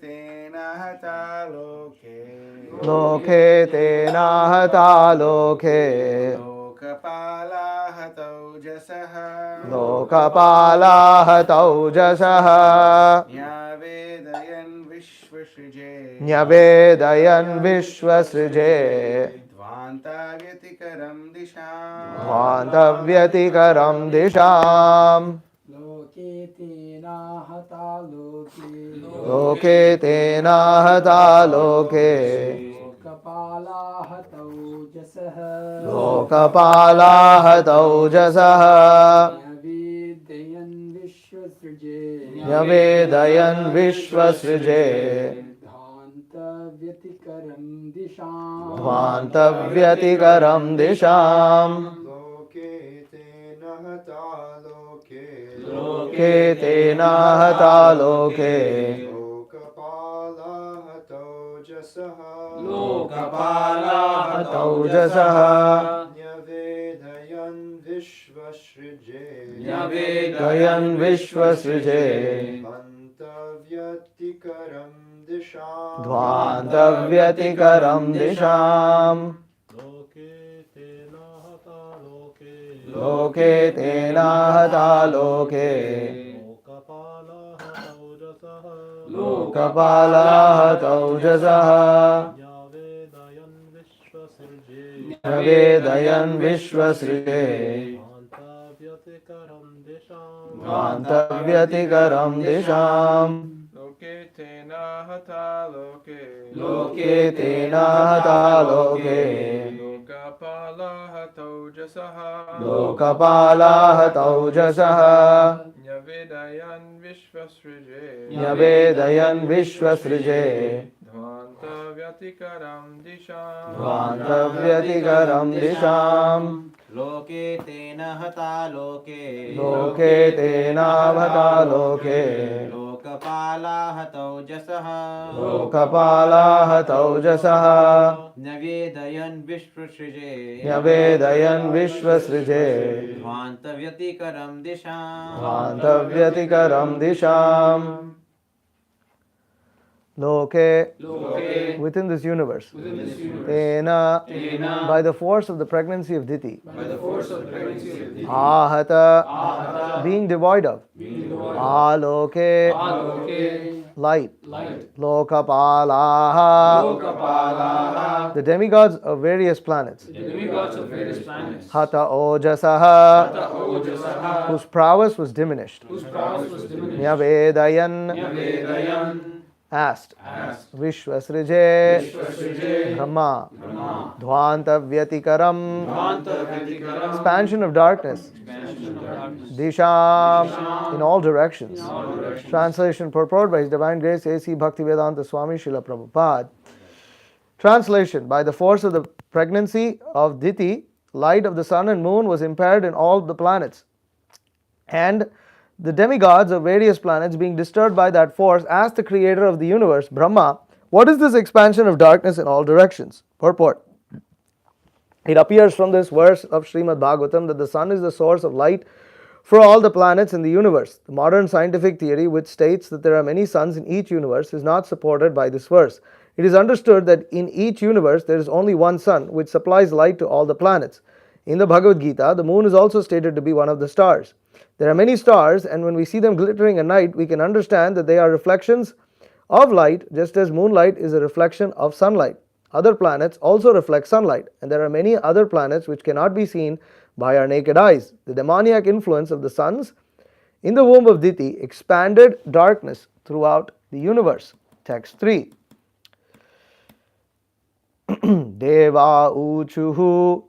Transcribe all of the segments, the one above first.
tena hata loke. Loke tena hata loke. Lokapala hatau jasaha. Lokapala hatau jasaha. Nyavedayan vishvasrije. Nyavedayan vishvasrije. Dvanta vyatikaram disham. Dhvantavyatikaram disham. Loke tena hata loke. Loke tena hata loke. Lokapala hatau jasaha. Lokapala hatau jasaha. Nyavidayan vishvasrije. Nyavedayan vishvasrije. Dhanta vyatikaram disham. Dhvantavyatikaram disham. Loke tena hata loke. Loke tena hata loke. Lokapala hatau jasaha. Lokapala hatau jasaha. Nyavedayan vishvasrije. Nyavedayan vishvasrije. Vantavyatikaram disham. Dhvantavyatikaram disham. Loke tena hata loke. Lokapala hatau jasaha. Nyavedayan vishvasrije. Dhvantavyatikaram disham. Loke tena hata loke. Loke tena hata loke. Lokapala hatau jasaha. Lokapala hatau jasaha. Nyavedayan vishvasrije. Nyavedayan vishvasrije. Dhvantavyatikaram disham. Dhvantavyatikaram disham. Loke tena hata loke. Loke tena hata loke. Lokapala hatau jasaha. Lokapala hatau jasaha. Nyavedayan vishvasrije. Nyavedayan vishvasrije. Dhvantavyatikaram disham. Dhvantavyatikaram disham. Loke, within this universe. Tena, by the force of the pregnancy of Diti. Ahata, being devoid of. Aloke, light. Lokapalaha, the demigods of various planets. Hata ojasaha, whose prowess was diminished. Nyavedayan, asked. Vishvasrije, Brahma. Dhvantavyatikaram, expansion of darkness. Disham, in all directions. Translation purport by His Divine Grace A.C. Bhaktivedanta Swami Srila Prabhupada. Translation: by the force of the pregnancy of Diti, light of the sun and moon was impaired in all the planets. And the demigods of various planets, being disturbed by that force, asked the creator of the universe, Brahma, what is this expansion of darkness in all directions? Purport: it appears from this verse of Srimad Bhagavatam that the sun is the source of light for all the planets in the universe. The modern scientific theory, which states that there are many suns in each universe, is not supported by this verse. It is understood that in each universe there is only one sun, which supplies light to all the planets. In the Bhagavad Gita, the moon is also stated to be one of the stars. There are many stars, and when we see them glittering at night, we can understand that they are reflections of light, just as moonlight is a reflection of sunlight. Other planets also reflect sunlight, and there are many other planets which cannot be seen by our naked eyes. The demoniac influence of the suns in the womb of Diti expanded darkness throughout the universe. Text 3. Deva uchuhu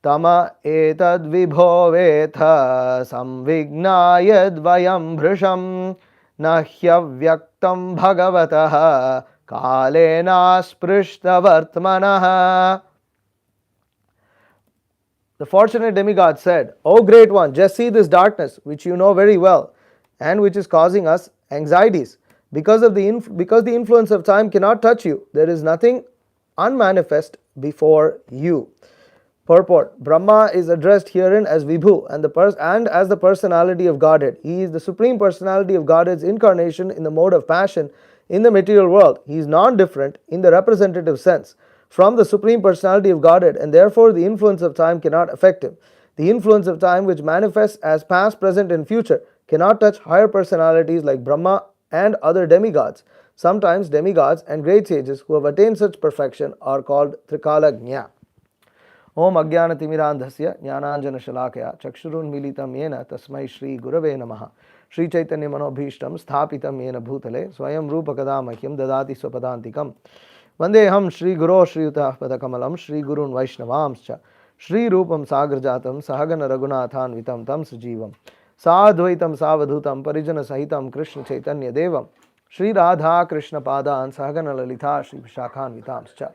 tama etad vibhovetha samvignayad vayam bhrisham nahyavyaktam bhagavatah kalena sprishta vartmanaha. The fortunate demigod said, O great one, just see this darkness which you know very well and which is causing us anxieties. Because the influence of time cannot touch you, there is nothing unmanifest before you. Purport: Brahma is addressed herein as Vibhu and as the personality of Godhead. He is the supreme personality of Godhead's incarnation in the mode of passion in the material world, he is non-different in the representative sense from the Supreme Personality of Godhead, and therefore the influence of time cannot affect him. The influence of time, which manifests as past, present, and future, cannot touch higher personalities like Brahma and other demigods. Sometimes demigods and great sages who have attained such perfection are called Trikalagnya. Om Ajnanatimirandhasya Jnananjana Chakshurunmilitam Yena Tasmai Shri Gurave Namaha. Shri Chaitanya Manobhishtam Sthapitam Yena Bhutale Swayam Rupa Kadamahyam Dadati Swapadantikam. Vandeham Shri Guru Shri Yuta Padakamalam Shri Gurun Vaishnavamscha Shri Rupam Sagrajatam Sahagana Raghunathan Vitam Tam Sujivam Sadvaitam Savadhutam Parijana Sahitam Krishna Chaitanya Devam Shri Radha Krishna Padan Sahagana Lalita Shri Vishakhan Vitamscha.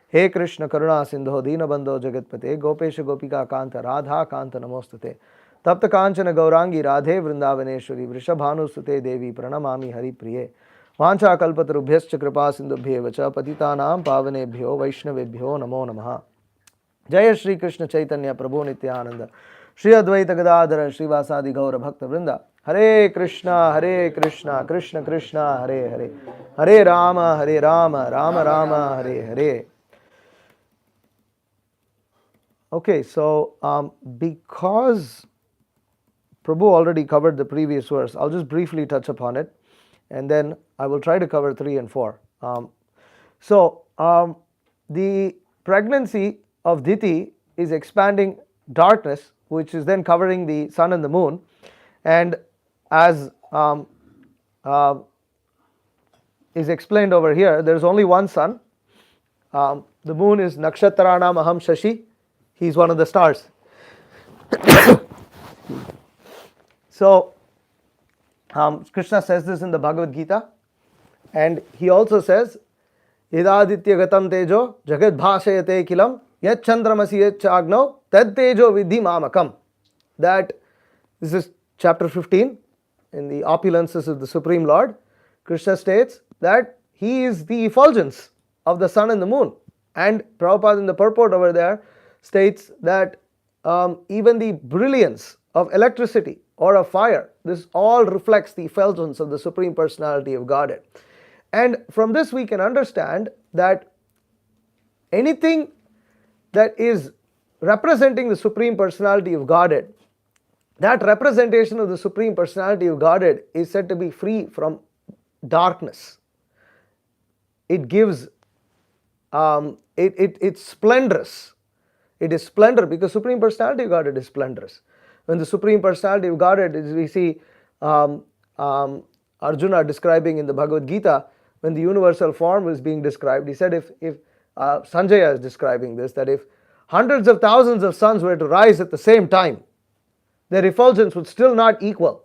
He Krishna Karuna Sindho Dinabandho Jagatpate Gopesha Gopika Kanta Radha Kanta Namostate Tapta Kanchana Gaurangi Radhe Vrindavaneshwari Vrishabhanu Sute Devi Pranamami Hari Priye Vancha Kalpatarubhyascha Kripa Sindhubhyevacha Patitanam Pavanebhyo Vaishnavebhyo Namo Namaha. Jaya Shri Krishna Chaitanya Prabhu Nityananda Shri Advaita Gadadhara Shri Vasadi Gaura Bhakta Vrinda. Hare Krishna Krishna Krishna Hare Hare Hare Rama Rama Rama Hare Hare. Okay, so because Prabhu already covered the previous verse, I'll just briefly touch upon it, and then I will try to cover 3 and 4. The pregnancy of Diti is expanding darkness, which is then covering the sun and the moon, and as is explained over here, there is only one sun. The moon is Nakshatranam Aham Shashi. He is one of the stars. So, Krishna says this in the Bhagavad Gita, and he also says, Idaditya gatam tejo jagad bhashayate kilam yat chandramasi yat chagno tad tejo vidhi mamakam. That this is chapter 15 in the opulences of the Supreme Lord. Krishna states that he is the effulgence of the sun and the moon. And Prabhupada in the purport over there states that even the brilliance of electricity or of fire, this all reflects the effulgence of the Supreme Personality of Godhead. And from this we can understand that anything that is representing the Supreme Personality of Godhead, that representation of the Supreme Personality of Godhead is said to be free from darkness. It gives, it's splendorous. It is splendor because Supreme Personality of Godhead is splendorous. When the Supreme Personality of Godhead, as we see Arjuna describing in the Bhagavad Gita, when the universal form was being described, he said if Sanjaya is describing this, that if hundreds of thousands of suns were to rise at the same time, their effulgence would still not equal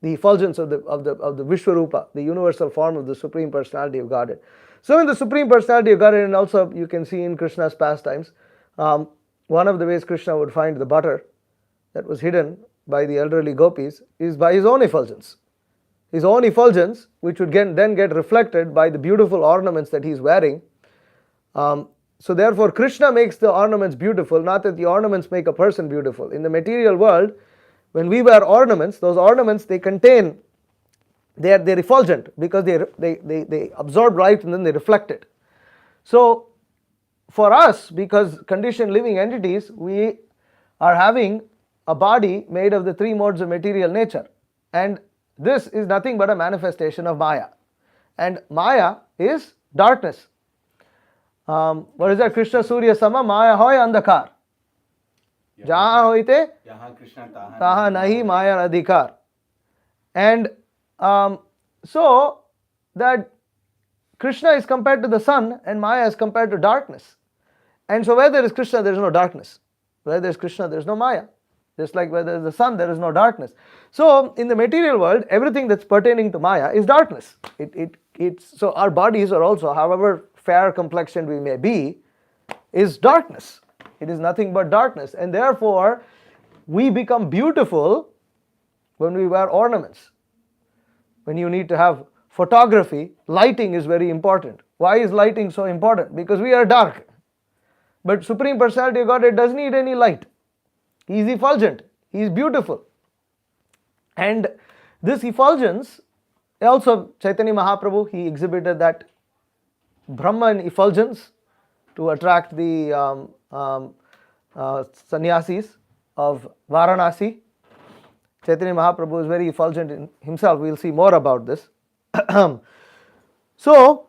the effulgence of the Vishwarupa, the universal form of the Supreme Personality of Godhead. So in the Supreme Personality of Godhead, and also you can see in Krishna's pastimes, one of the ways Krishna would find the butter that was hidden by the elderly gopis is by his own effulgence. His own effulgence, which would then get reflected by the beautiful ornaments that he is wearing. So therefore Krishna makes the ornaments beautiful, not that the ornaments make a person beautiful. In the material world, when we wear ornaments, those ornaments, they contain, they're effulgent because they absorb light and then they reflect it. So for us, because conditioned living entities, we are having a body made of the 3 modes of material nature, and this is nothing but a manifestation of Maya, and Maya is darkness. What is that? Krishna Surya Sama Maya hoy andhakar. Jaha hoite taha nahi Maya adhikar. And so that Krishna is compared to the sun and Maya is compared to darkness. And so where there is Krishna, there is no darkness. Where there is Krishna, there is no Maya. Just like where there is the sun, there is no darkness. So in the material world, everything that's pertaining to Maya is darkness. So our bodies are also, however fair complexioned we may be, is darkness. It is nothing but darkness. And therefore, we become beautiful when we wear ornaments. When you need to have photography, lighting is very important. Why is lighting so important? Because we are dark. But Supreme Personality of Godhead doesn't need any light. He is effulgent. He is beautiful. And this effulgence Also, Chaitanya Mahaprabhu, he exhibited that Brahman effulgence to attract the sannyasis of Varanasi. Chaitanya Mahaprabhu is very effulgent in himself. We will see more about this. So,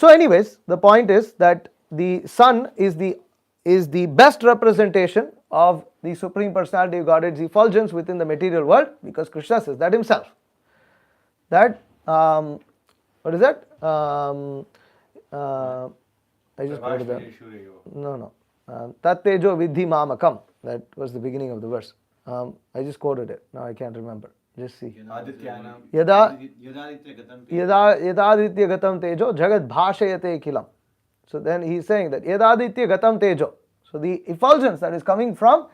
anyways, the point is that the sun is the best representation of the Supreme Personality of Godhead's effulgence within the material world, because Krishna says that himself. That what is that? I just quoted that. No. Tat tejo vidhi mamakam. That was the beginning of the verse. I just quoted it. Now I can't remember. Just see. Yada yadaditya gatam tejo jagat bhashayate kilam. So then he is saying that yadaditya gatam tejo. So the effulgence that is coming from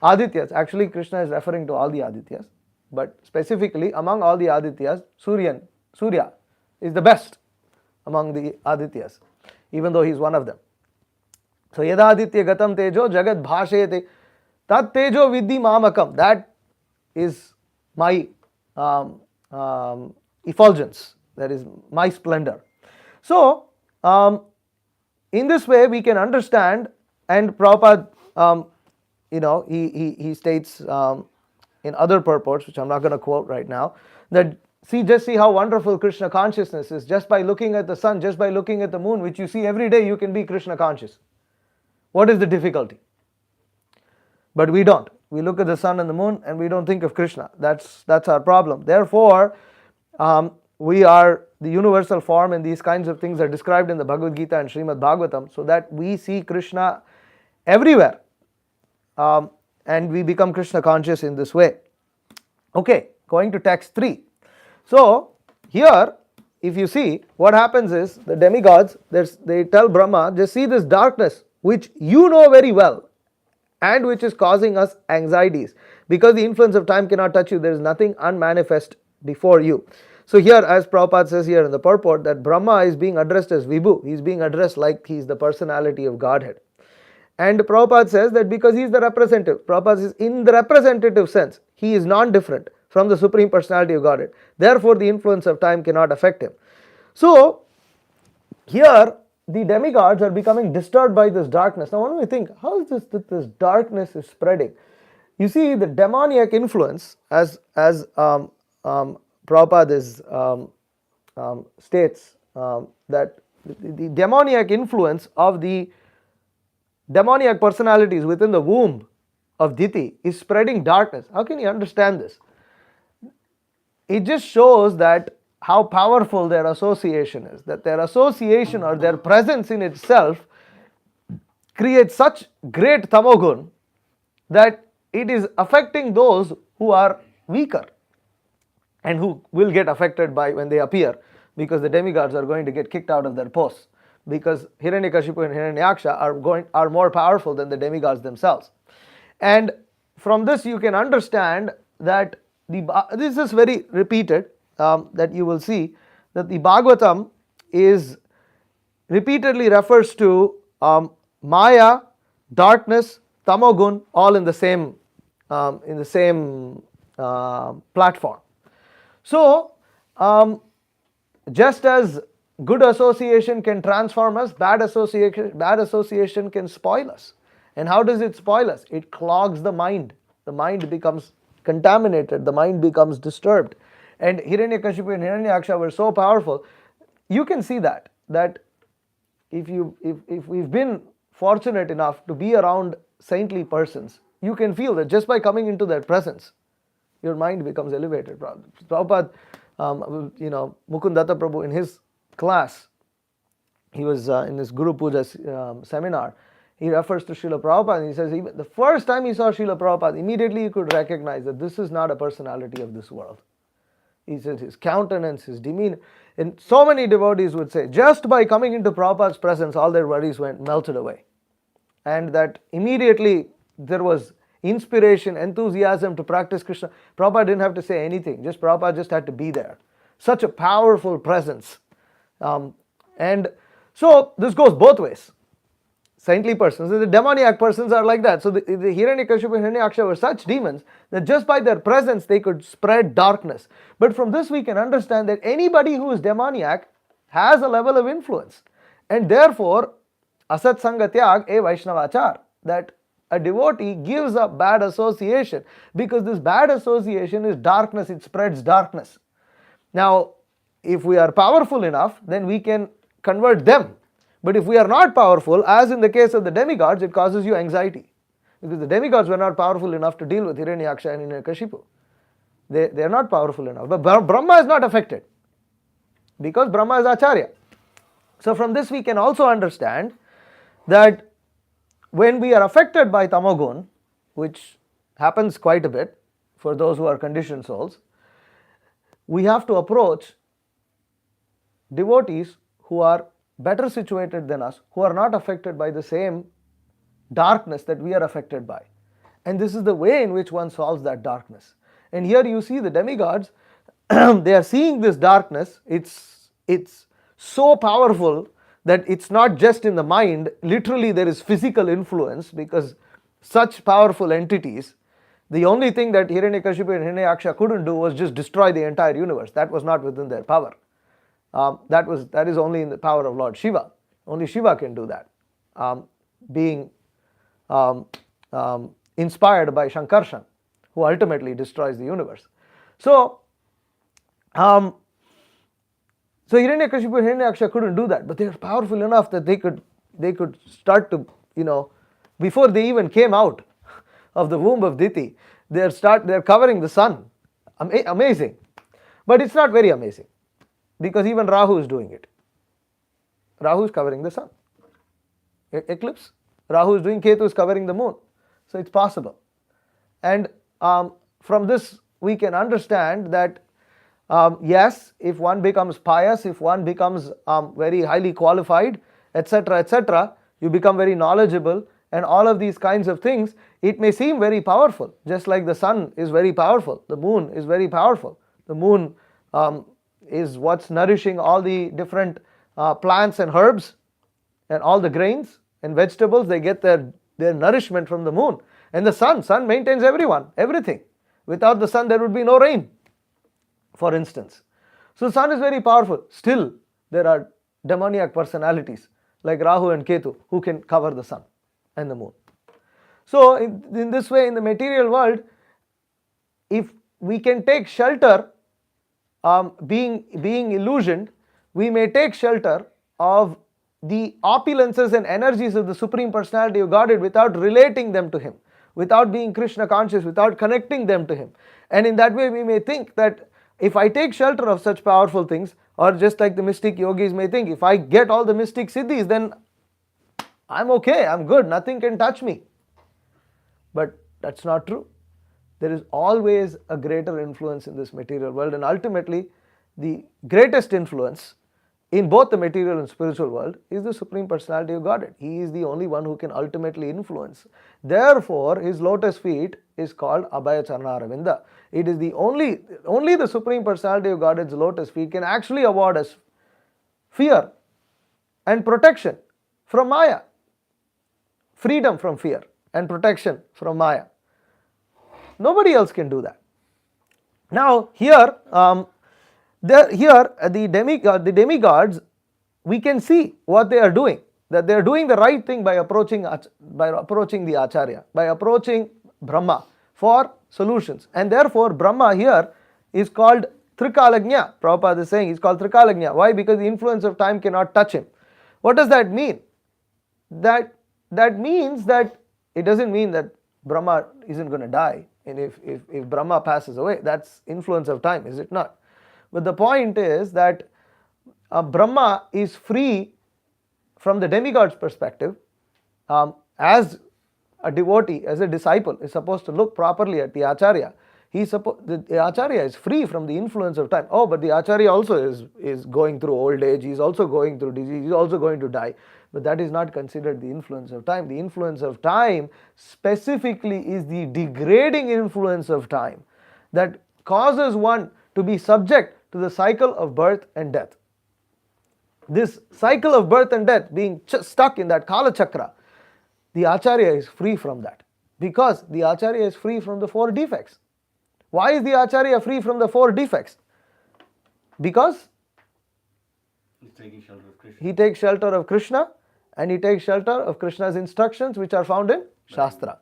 Adityas, actually Krishna is referring to all the Adityas, but specifically among all the Adityas, Surya is the best among the Adityas, even though he is one of them. So yadaditya gatam tejo jagat bhashayate tat tejo vidhi mamakam. That is my effulgence, that is my splendor. So in this way we can understand, and Prabhupada he states in other purports, which I'm not going to quote right now, that just see how wonderful Krishna consciousness is. Just by looking at the sun, just by looking at the moon, which you see every day, you can be Krishna conscious. What is the difficulty? But we don't. We look at the sun and the moon and we don't think of Krishna. That's our problem. Therefore, we are the universal form, and these kinds of things are described in the Bhagavad Gita and Srimad Bhagavatam, so that we see Krishna everywhere. And we become Krishna conscious in this way. Okay, going to text 3. So here, if you see, what happens is the demigods, they tell Brahma, just see this darkness which you know very well and which is causing us anxieties. Because the influence of time cannot touch you, there is nothing unmanifest before you. So here, as Prabhupada says here in the purport, that Brahma is being addressed as Vibhu. He is being addressed like he is the personality of Godhead. And Prabhupada says that because he is the representative, Prabhupada says in the representative sense, he is non-different from the Supreme Personality of Godhead. Therefore, the influence of time cannot affect him. So, here the demigods are becoming disturbed by this darkness. Now, when we think, how is this that this darkness is spreading? You see, the demoniac influence, as Prabhupada states that the demoniac influence of the demoniac personalities within the womb of Diti is spreading darkness. How can you understand this? It just shows that how powerful their association is, that their association or their presence in itself creates such great tamogun that it is affecting those who are weaker and who will get affected by when they appear, because the demigods are going to get kicked out of their posts, because Hiranyakashipu and Hiranyaksha are more powerful than the demigods themselves. And from this you can understand that this is very repeated, that you will see that the Bhagavatam is repeatedly refers to Maya, darkness, Tamogun, all in the same platform. So, just as good association can transform us, bad association can spoil us. And how does it spoil us? It clogs the mind. The mind becomes contaminated, the mind becomes disturbed. And Hiranyakashipu and Hiranyaksha were so powerful. You can see that if we've been fortunate enough to be around saintly persons, you can feel that just by coming into their presence, your mind becomes elevated. Prabhupada, Mukundatta Prabhu, in his class, he was in his Guru Puja seminar, he refers to Srila Prabhupada and he says, even the first time he saw Srila Prabhupada, immediately he could recognize that this is not a personality of this world. He said his countenance, his demeanor, and so many devotees would say, just by coming into Prabhupada's presence, all their worries melted away. And that immediately there was inspiration, enthusiasm to practice Krishna. Prabhupada didn't have to say anything, Prabhupada just had to be there. Such a powerful presence. And so this goes both ways. saintly persons. The demoniac persons are like that. So the Hiranyakashipu and Hiranyaksha were such demons that just by their presence they could spread darkness. But from this we can understand that anybody who is demoniac has a level of influence. And therefore, asat sanga tyag e Vaishnavachar, that a devotee gives up bad association, because this bad association is darkness, it spreads darkness. Now, if we are powerful enough, then we can convert them. But if we are not powerful, as in the case of the demigods, it causes you anxiety. Because the demigods were not powerful enough to deal with Hiranyaksha and Hiranyakashipu. They are not powerful enough. But Brahma is not affected, because Brahma is Acharya. So from this we can also understand that when we are affected by tamogun, which happens quite a bit for those who are conditioned souls, we have to approach devotees who are better situated than us, who are not affected by the same darkness that we are affected by. And this is the way in which one solves that darkness. And here you see the demigods, they are seeing this darkness. It's so powerful that it's not just in the mind, literally there is physical influence, because such powerful entities, the only thing that Hiranyakashipu and Hiranyaksha couldn't do was just destroy the entire universe. That was not within their power. That is only in the power of Lord Shiva. Only Shiva can do that, being inspired by Shankarshan, who ultimately destroys the universe. So Hiranyakashipu and Hiranyaksha couldn't do that, but they were powerful enough that they could start to, before they even came out of the womb of Diti, they're covering the sun. Amazing. But it's not very amazing, because even Rahu is doing it. Rahu is covering the sun. Eclipse. Rahu is doing, Ketu is covering the moon. So it's possible. And from this we can understand that yes, if one becomes pious, if one becomes very highly qualified, etc., you become very knowledgeable, and all of these kinds of things, it may seem very powerful, just like the sun is very powerful, the moon is very powerful. The moon is what's nourishing all the different plants and herbs and all the grains and vegetables. They get their nourishment from the moon. And the sun maintains everything. Without the sun there would be no rain, for instance. So the sun is very powerful. Still, there are demoniac personalities like Rahu and Ketu who can cover the sun and the moon. So in this way, in the material world, if we can take shelter, being illusioned, we may take shelter of the opulences and energies of the Supreme Personality of Godhead without relating them to Him, without being Krishna conscious, without connecting them to Him. And in that way we may think that if I take shelter of such powerful things, or just like the mystic yogis may think, if I get all the mystic siddhis, then I'm okay, I'm good, nothing can touch me. But that's not true. There is always a greater influence in this material world, and ultimately the greatest influence in both the material and spiritual world is the Supreme Personality of Godhead. He is the only one who can ultimately influence. Therefore, His lotus feet is called Abhaya Charana Aravinda. It is the only the Supreme Personality of Godhead's lotus feet can actually award us fear and protection from Maya, freedom from fear and protection from Maya. Nobody else can do that. Now here, the demigods, we can see what they are doing. That they are doing the right thing by approaching the Acharya, by approaching Brahma for solutions. And therefore Brahma here is called Trikalagnya. Prabhupada is saying he's called Trikalagnya. Why? Because the influence of time cannot touch him. What does that mean? That means that it doesn't mean that Brahma isn't going to die. And if Brahma passes away, that's influence of time, is it not? But the point is that Brahma is free from the demigod's perspective. As a devotee, as a disciple, is supposed to look properly at the Acharya. The Acharya is free from the influence of time. Oh, but the Acharya also is going through old age, he is also going through disease, he is also going to die. But that is not considered the influence of time. The influence of time specifically is the degrading influence of time that causes one to be subject to the cycle of birth and death. This cycle of birth and death, being stuck in that Kala Chakra, the Acharya is free from that. Because the Acharya is free from the 4 defects. Why is the Acharya free from the 4 defects? Because He's taking shelter of Krishna. he takes shelter of Krishna and he takes shelter of Krishna's instructions which are found in Shastra.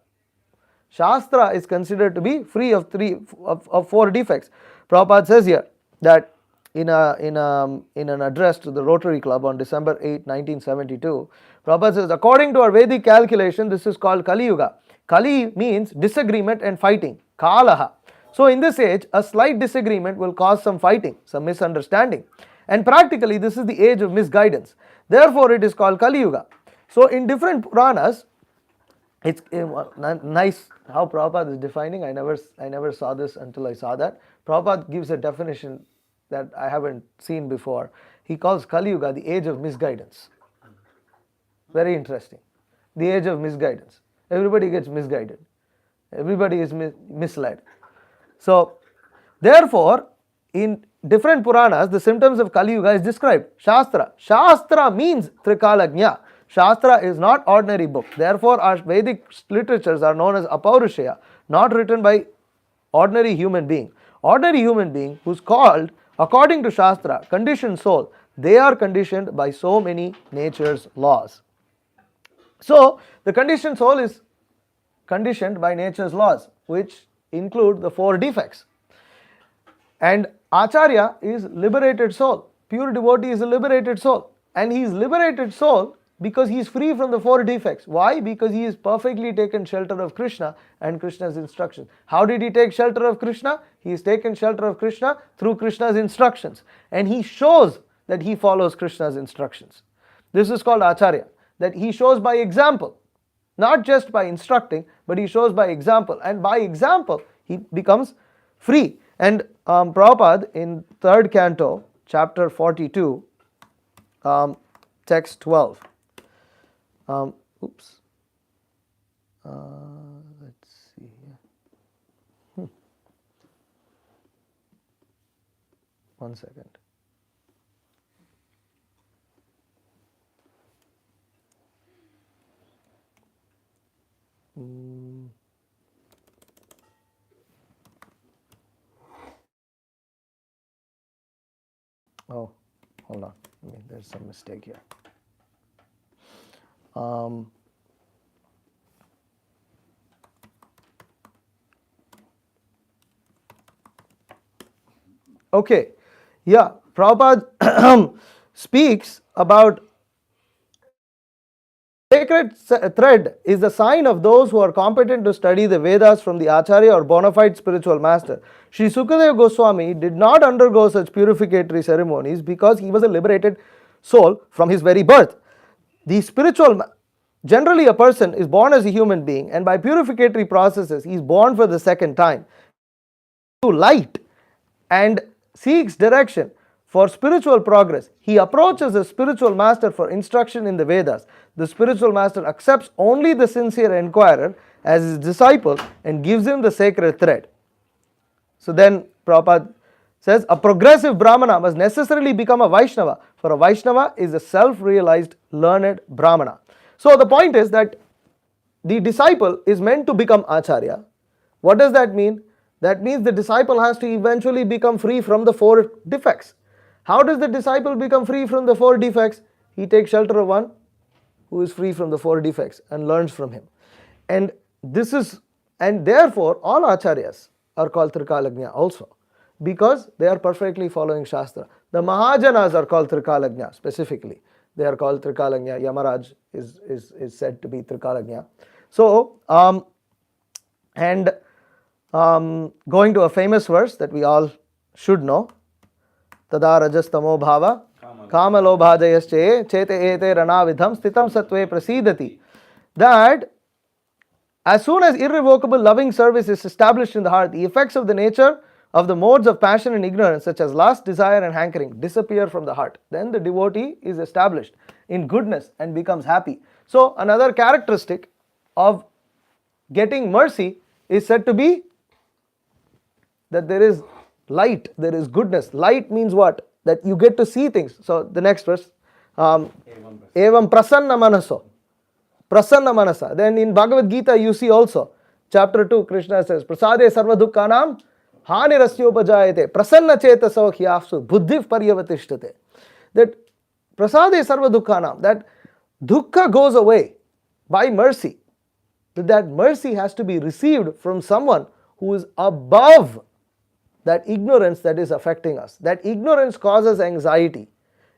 Shastra is considered to be free of 4 defects. Prabhupada says here that in an address to the Rotary Club on December 8, 1972, Prabhupada says, according to our Vedic calculation, this is called Kali Yuga. Kali means disagreement and fighting. Kalaha. So in this age, a slight disagreement will cause some fighting, some misunderstanding. And practically, this is the age of misguidance. Therefore, it is called Kali Yuga. So in different Puranas, it's nice how Prabhupada is defining. I never saw this until I saw that. Prabhupada gives a definition that I haven't seen before. He calls Kali Yuga the age of misguidance. Very interesting. The age of misguidance. Everybody gets misguided. Everybody is misled. So, therefore, in different Puranas, the symptoms of Kali Yuga is described. Shastra. Shastra means Trikalagnya. Shastra is not ordinary book. Therefore, our Vedic literatures are known as Apaurushaya, not written by ordinary human being. Ordinary human being who's called, according to Shastra, conditioned soul, they are conditioned by so many nature's laws. So, the conditioned soul is conditioned by nature's laws, which include the 4 defects. And Acharya is liberated soul. Pure devotee is a liberated soul. And he is liberated soul because he is free from the 4 defects. Why? Because he is perfectly taken shelter of Krishna and Krishna's instructions. How did he take shelter of Krishna? He is taken shelter of Krishna through Krishna's instructions. And he shows that he follows Krishna's instructions. This is called Acharya. That he shows by example. Not just by instructing, but he shows by example. And by example, he becomes free. And Prabhupada in 3rd canto, chapter 42, text 12. Let's see here. One second. Oh, hold on. There's some mistake here. Okay, yeah, Prabhupada speaks about sacred thread is the sign of those who are competent to study the Vedas from the Acharya or bona fide spiritual master. Sri Sukadeva Goswami did not undergo such purificatory ceremonies because he was a liberated soul from his very birth. The spiritual, generally a person is born as a human being and by purificatory processes he is born for the second time to light and seeks direction for spiritual progress. He approaches a spiritual master for instruction in the Vedas. The spiritual master accepts only the sincere inquirer as his disciple and gives him the sacred thread. So then Prabhupada says a progressive Brahmana must necessarily become a Vaishnava, for a Vaishnava is a self-realized learned Brahmana. So the point is that the disciple is meant to become Acharya. What does that mean? That means the disciple has to eventually become free from the 4 defects. How does the disciple become free from the 4 defects? He takes shelter of one who is free from the 4 defects and learns from him. And therefore all Acharyas are called Trikalagnya also, because they are perfectly following Shastra. The Mahajanas are called Trikalagnya specifically. They are called Trikalagnya. Yamaraj is said to be Trikalagnya. So, going to a famous verse that we all should know, Tada rajastamo bhava kamalobhajayasche chete ete ranavidham stitam satve prasidati. That as soon as irrevocable loving service is established in the heart, the effects of the nature of the modes of passion and ignorance such as lust, desire and hankering disappear from the heart. Then the devotee is established in goodness and becomes happy. So another characteristic of getting mercy is said to be that there is light, there is goodness. Light means what? That you get to see things. So the next verse, evam prasanna manaso. prasanna manasa. Then in Bhagavad Gita you see also, chapter 2, Krishna says, prasade sarva dukkhanam hanirasyopajayate prasanna chetaso hyapsu buddhiv paryavatishtate. That prasade sarva dukkhanam, that dukkha goes away by mercy. That mercy has to be received from someone who is above that ignorance that is affecting us. That ignorance causes anxiety.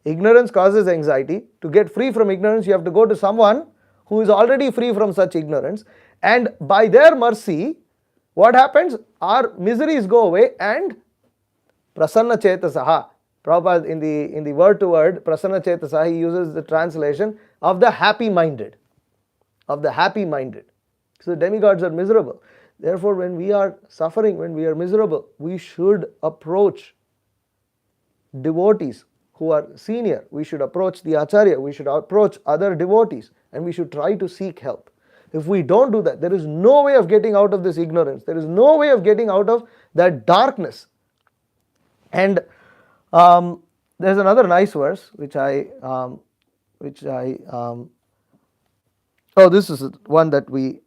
Ignorance causes anxiety. To get free from ignorance, you have to go to someone who is already free from such ignorance. And by their mercy, what happens? Our miseries go away and prasanna chetasaha. Prabhupada in the word to word, prasanna chetasaha, he uses the translation of the happy minded. Of the happy minded. So demigods are miserable. Therefore, when we are suffering, when we are miserable, we should approach devotees who are senior. We should approach the acharya, we should approach other devotees, and we should try to seek help. If we don't do that, there is no way of getting out of this ignorance. There is no way of getting out of that darkness. And there's another nice verse which oh, this is one that we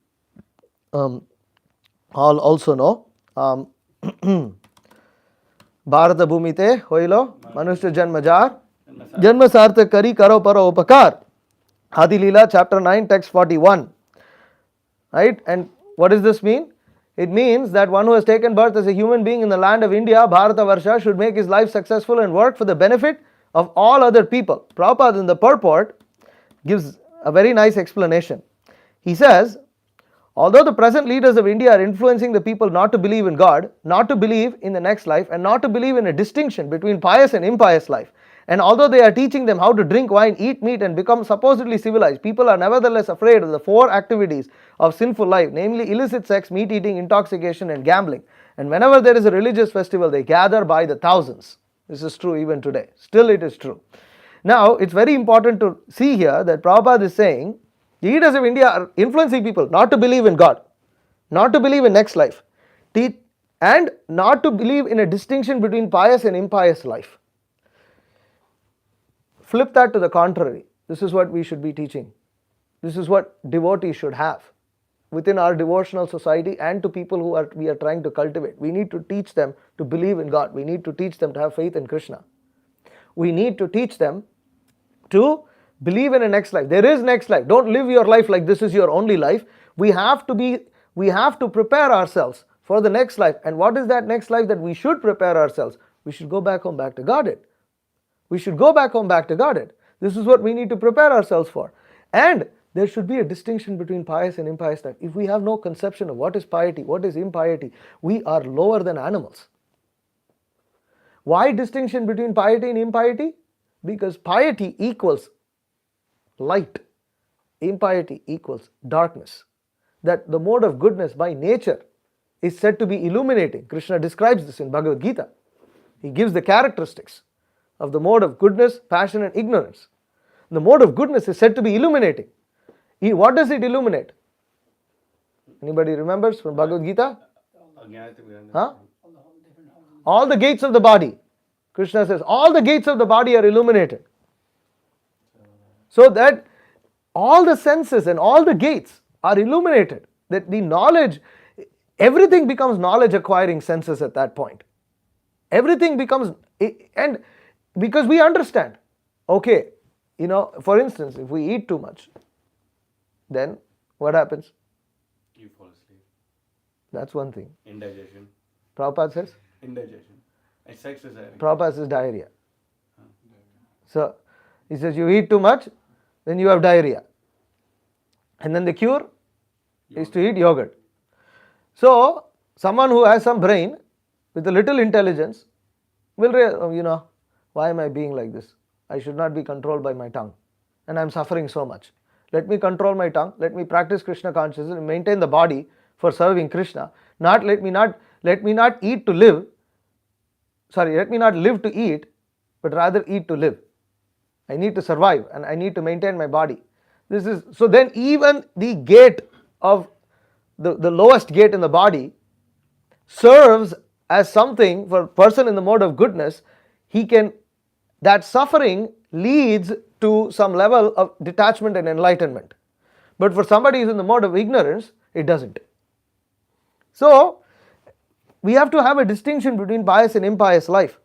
all also know. Bharata bhumite hoilo manushya janmajar janma sartha kari karo paro upakar. Adi Leela chapter 9 text 41. Right? And what does this mean? It means that one who has taken birth as a human being in the land of India, Bharata Varsha, should make his life successful and work for the benefit of all other people. Prabhupada in the purport gives a very nice explanation. He says, although the present leaders of India are influencing the people not to believe in God, not to believe in the next life, and not to believe in a distinction between pious and impious life, and although they are teaching them how to drink wine, eat meat, and become supposedly civilized, people are nevertheless afraid of the four activities of sinful life, namely illicit sex, meat eating, intoxication, and gambling. And whenever there is a religious festival, they gather by the thousands. This is true even today. Still it is true. Now, it's very important to see here that Prabhupada is saying, the leaders of India are influencing people not to believe in God, not to believe in next life, and not to believe in a distinction between pious and impious life. Flip that to the contrary. This is what we should be teaching. This is what devotees should have within our devotional society and to people who we are trying to cultivate. We need to teach them to believe in God. We need to teach them to have faith in Krishna. We need to teach them to believe in a next life. There is next life. Don't live your life like this is your only life. We have to prepare ourselves for the next life. And what is that next life that we should prepare ourselves? We should go back home, back to Godhead. We should go back home, back to Godhead. This is what we need to prepare ourselves for. And there should be a distinction between pious and impious life. If we have no conception of what is piety, what is impiety, we are lower than animals. Why distinction between piety and impiety? Because piety equals light. Impiety equals darkness. That the mode of goodness by nature is said to be illuminating. Krishna describes this in Bhagavad Gita. He gives the characteristics of the mode of goodness, passion and ignorance. The mode of goodness is said to be illuminating. What does it illuminate? Anybody remembers from Bhagavad Gita? Huh? All the gates of the body. Krishna says all the gates of the body are illuminated. So that all the senses and all the gates are illuminated. That the knowledge, everything becomes knowledge acquiring senses at that point. Everything becomes, and because we understand, okay, for instance, if we eat too much, then what happens? You fall asleep. That's one thing. Indigestion. Prabhupada says? Indigestion. And sex is diarrhea. Prabhupada says diarrhea. So, he says you eat too much, then you have diarrhea. And then the cure is to eat yogurt. So, someone who has some brain with a little intelligence will, why am I being like this? I should not be controlled by my tongue. And I am suffering so much. Let me control my tongue. Let me practice Krishna consciousness and maintain the body for serving Krishna. Let me not eat to live. Sorry, let me not live to eat, but rather eat to live. I need to survive and I need to maintain my body. So then even the gate of the lowest gate in the body serves as something for a person in the mode of goodness. That suffering leads to some level of detachment and enlightenment. But for somebody who's in the mode of ignorance, it doesn't. So, we have to have a distinction between pious and impious life.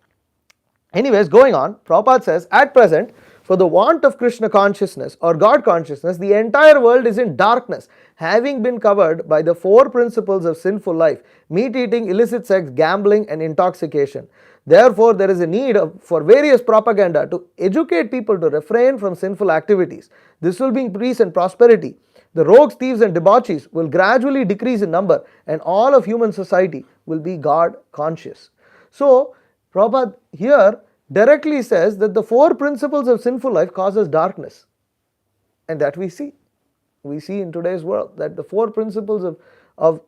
Anyways, going on, Prabhupada says, at present, for the want of Krishna consciousness or God consciousness, the entire world is in darkness, having been covered by the four principles of sinful life: meat eating, illicit sex, gambling, and intoxication. Therefore, there is a need for various propaganda to educate people to refrain from sinful activities. This will bring peace and prosperity. The rogues, thieves, and debauchees will gradually decrease in number, and all of human society will be God conscious. So, Prabhupada here directly says that the four principles of sinful life causes darkness, and that we see. We see in today's world that the four principles of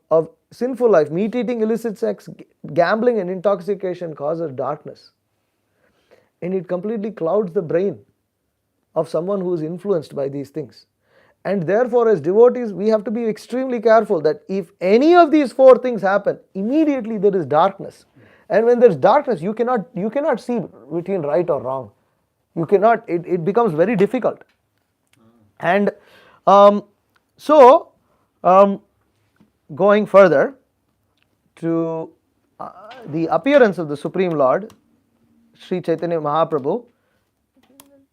sinful life, meat eating, illicit sex, gambling, and intoxication, causes darkness. And it completely clouds the brain of someone who is influenced by these things. And therefore, as devotees, we have to be extremely careful that if any of these four things happen, immediately there is darkness. And when there is darkness, you cannot see between right or wrong. You cannot, it becomes very difficult. And going further to the appearance of the Supreme Lord, Sri Chaitanya Mahaprabhu,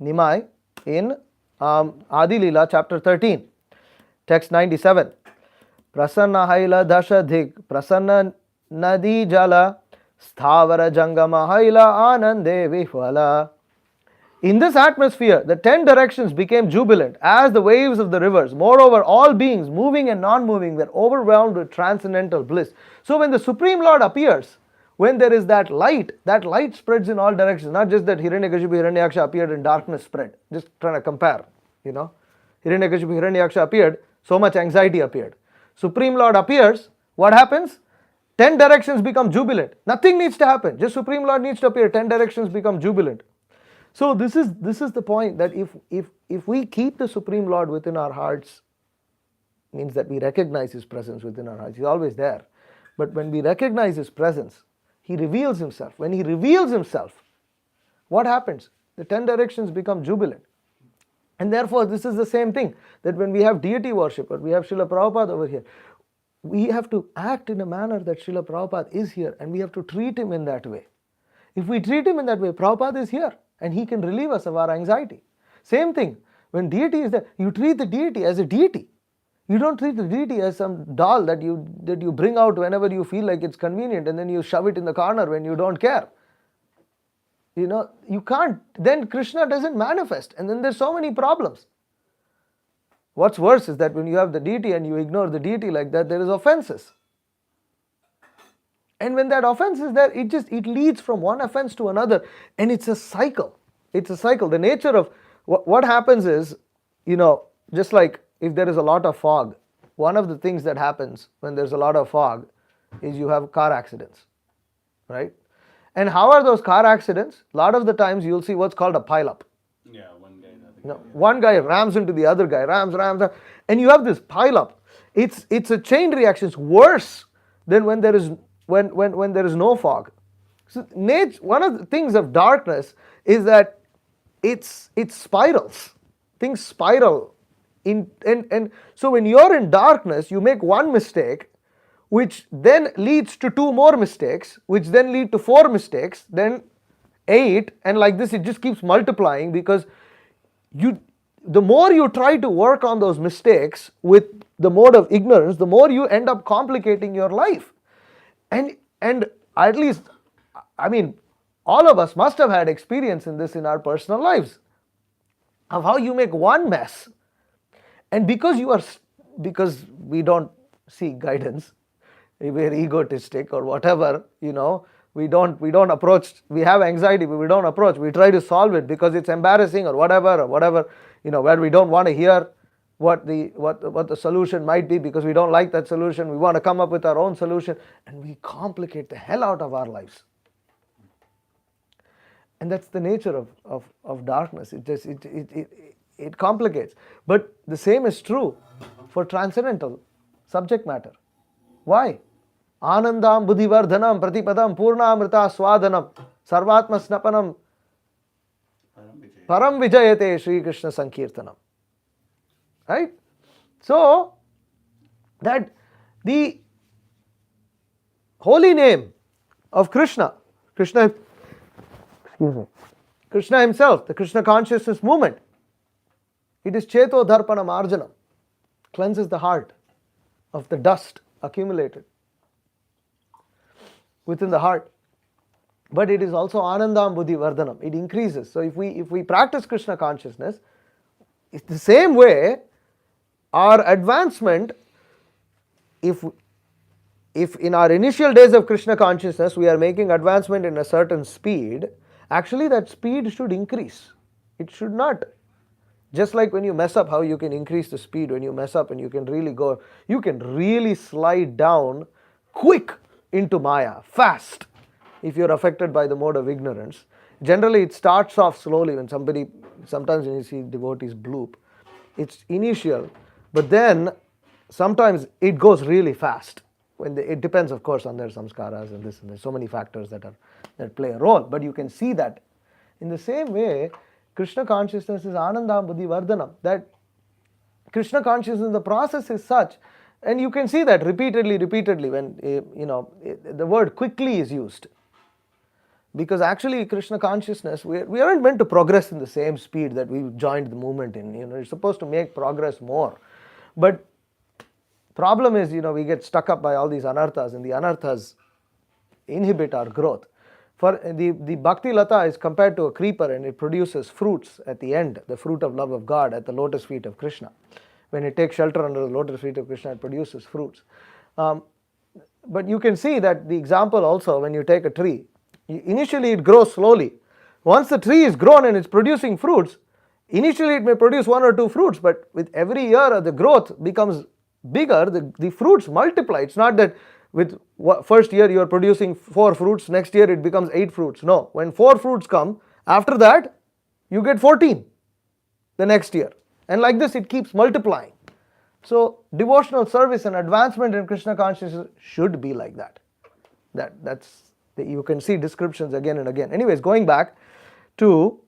Nimai, in Adi Leela, chapter 13, text 97. Prasanna haila dashadhik, prasanna nadi jala, sthavara jangama haila anande vihvala. In this atmosphere, the 10 directions became jubilant as the waves of the rivers. Moreover, all beings, moving and non-moving, were overwhelmed with transcendental bliss. So when the Supreme Lord appears, when there is that light spreads in all directions. Not just that Hiranyakashipu, Hiranyaksha appeared and darkness spread. Just trying to compare, Hiranyakashipu, Hiranyaksha appeared, so much anxiety appeared. Supreme Lord appears, what happens? 10 directions become jubilant. Nothing needs to happen. Just Supreme Lord needs to appear. 10 directions become jubilant. So this is the point, that if we keep the Supreme Lord within our hearts, means that we recognize His presence within our hearts. He's always there. But when we recognize His presence, He reveals Himself. When He reveals Himself, what happens? The 10 directions become jubilant. And therefore, this is the same thing, that when we have deity worship, or we have Srila Prabhupada over here, we have to act in a manner that Srila Prabhupada is here, and we have to treat Him in that way. If we treat Him in that way, Prabhupada is here, and He can relieve us of our anxiety. Same thing, when deity is there, you treat the deity as a deity. You don't treat the deity as some doll that you bring out whenever you feel like it's convenient, and then you shove it in the corner when you don't care. You can't. Then Krishna doesn't manifest, and then there's so many problems. What's worse is that when you have the deity and you ignore the deity like that, there is offenses. And when that offense is there, it leads from one offense to another, and it's a cycle. It's a cycle. The nature of what happens is, just like if there is a lot of fog, one of the things that happens when there's a lot of fog is you have car accidents, right? And how are those car accidents? A lot of the times you'll see what's called a pile-up. Yeah, one guy. Another guy. One guy rams into the other guy, rams, and you have this pile-up. It's a chain reaction. It's worse than when there is no fog. So one of the things of darkness is that it spirals. Things spiral. And so when you're in darkness, you make one mistake, which then leads to 2 more mistakes, which then lead to 4 mistakes, then 8, and like this it just keeps multiplying, because the more you try to work on those mistakes with the mode of ignorance, the more you end up complicating your life. And at least, all of us must have had experience in this in our personal lives, of how you make one mess, and because we don't seek guidance, we're egotistic or whatever, we don't approach, we have anxiety, but we don't approach, we try to solve it because it's embarrassing or whatever, where we don't want to hear what the solution might be, because we don't like that solution, we want to come up with our own solution, and we complicate the hell out of our lives. And that's the nature of darkness. It complicates. But the same is true for transcendental subject matter. Why? Anandam buddhivardhanam pratipadam purnamrita swadanam sarvatma snapanam param vijayate Sri Krishna sankirtanam. Right? So that the holy name of Krishna himself, the Krishna consciousness movement, it is Cheto Dharpana Marjanam, cleanses the heart of the dust accumulated within the heart. But it is also Anandam Buddhi Vardhanam, it increases. So if we practice Krishna consciousness, it's the same way our advancement, if in our initial days of Krishna consciousness we are making advancement in a certain speed, actually that speed should increase. It should not. Just like when you mess up, how you can increase the speed when you mess up and you can really slide down quick into Maya, fast, if you're affected by the mode of ignorance. Generally it starts off slowly sometimes when you see devotees bloop, it's initial, but then sometimes it goes really fast. It depends of course on their samskaras and this and there's so many factors that play a role, but you can see that. In the same way, Krishna consciousness is Anandam Buddhi Vardhanam, that Krishna consciousness, the process is such, and you can see that repeatedly when the word quickly is used. Because actually Krishna consciousness, we aren't meant to progress in the same speed that we joined the movement in. It's supposed to make progress more. But problem is, we get stuck up by all these anarthas, and the anarthas inhibit our growth. For the Bhakti Lata is compared to a creeper, and it produces fruits at the end, the fruit of love of God at the lotus feet of Krishna. When it takes shelter under the lotus feet of Krishna, it produces fruits. But you can see that the example also, when you take a tree, initially it grows slowly. Once the tree is grown and it's producing fruits, initially it may produce 1 or 2 fruits, but with every year the growth becomes bigger, the fruits multiply. It's not that with first year you are producing 4 fruits, next year it becomes 8 fruits. No, when 4 fruits come, after that you get 14 the next year. And like this it keeps multiplying. So devotional service and advancement in Krishna consciousness should be like that. You can see descriptions again and again. Anyways, going back to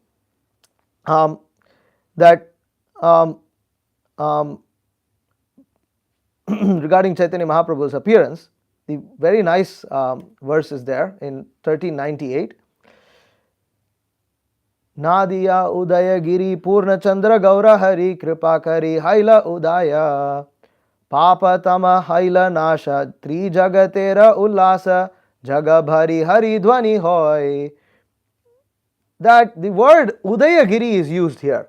regarding Chaitanya Mahaprabhu's appearance, the very nice verse is there in 1398. Nadiya Udaya Giri Purna Chandra Gaura Hari Kripa Kari Haila Udaya Papa Tama Haila Nasha Tri Jagatera Ullasa Jagabhari Hari Dhvani Hoy. That the word Udayagiri is used here.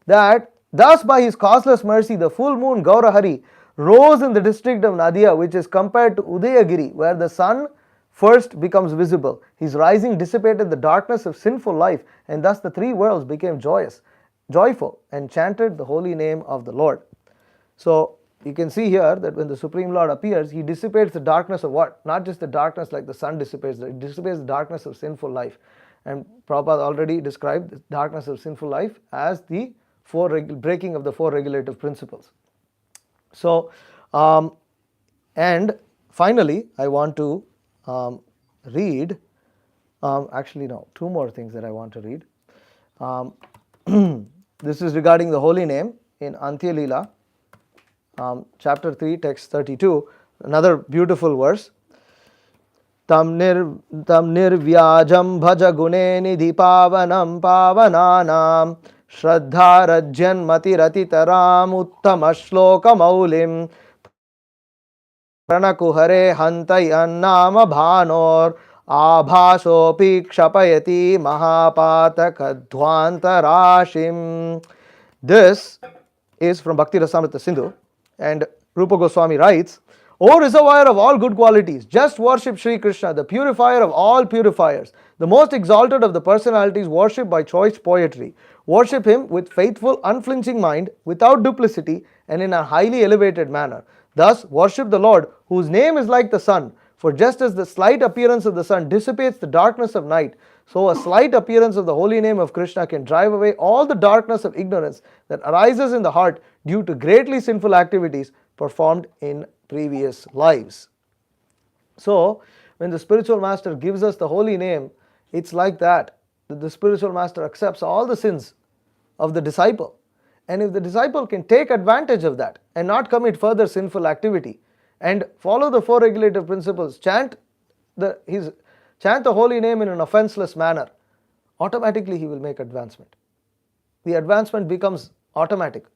That thus by his causeless mercy the full moon Gaurahari rose in the district of Nadia, which is compared to Udayagiri, where the sun first becomes visible. His rising dissipated the darkness of sinful life, and thus the 3 worlds became joyful, and chanted the holy name of the Lord. So you can see here that when the Supreme Lord appears, he dissipates the darkness of what? Not just the darkness like the sun dissipates, it dissipates the darkness of sinful life. And Prabhupada already described the darkness of sinful life as the breaking of the 4 regulative principles. So, and finally, I want to read, 2 more things that I want to read. This is regarding the holy name in Antya Leela, chapter 3, text 32, another beautiful verse. Tam nirvyajam bhaja gune nidhi pavanam pavananam Shraddha Rajyan Matiratittaram Uttama Shloka Maulim Pranakuhare Hantayan Nama Bhanor Abhasopi Kshapayati Mahapataka Dhwantarashim. This is from Bhakti Rasamrita Sindhu, and Rupa Goswami writes, O reservoir of all good qualities, just worship Sri Krishna, the purifier of all purifiers, the most exalted of the personalities worshipped by choice poetry. Worship him with faithful, unflinching mind, without duplicity, and in a highly elevated manner. Thus, worship the Lord, whose name is like the sun. For just as the slight appearance of the sun dissipates the darkness of night, so a slight appearance of the holy name of Krishna can drive away all the darkness of ignorance that arises in the heart due to greatly sinful activities performed in previous lives. So, when the spiritual master gives us the holy name, it's like that the spiritual master accepts all the sins of the disciple And if the disciple can take advantage of that and not commit further sinful activity and follow the four regulative principles, chant the holy name in an offenseless manner, automatically he will make advancement. The advancement becomes automatic.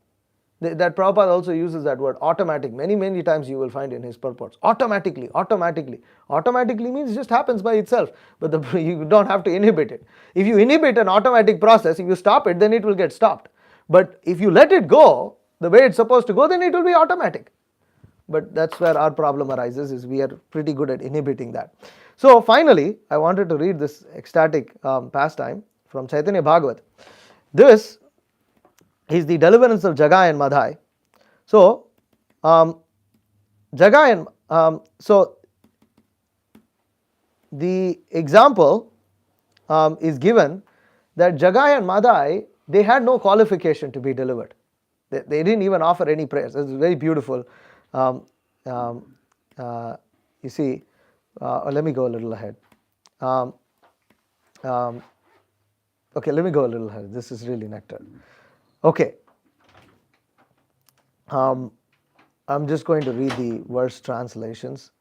That Prabhupada also uses that word automatic. Many times you will find in his purports. Automatically. Automatically means it just happens by itself. But you don't have to inhibit it. If you inhibit an automatic process, if you stop it, then it will get stopped. But if you let it go the way it's supposed to go, then it will be automatic. But that's where our problem arises, is we are pretty good at inhibiting that. So finally, I wanted to read this ecstatic pastime from Chaitanya Bhagavat. This is the deliverance of Jagai and Madhai. So, Jagai and so the example is given that Jagai and Madhai, they had no qualification to be delivered. They didn't even offer any prayers. It's very beautiful. You see, let me go a little ahead. Okay, let me go a little ahead. This is really nectar. Okay. I'm just going to read the verse translations.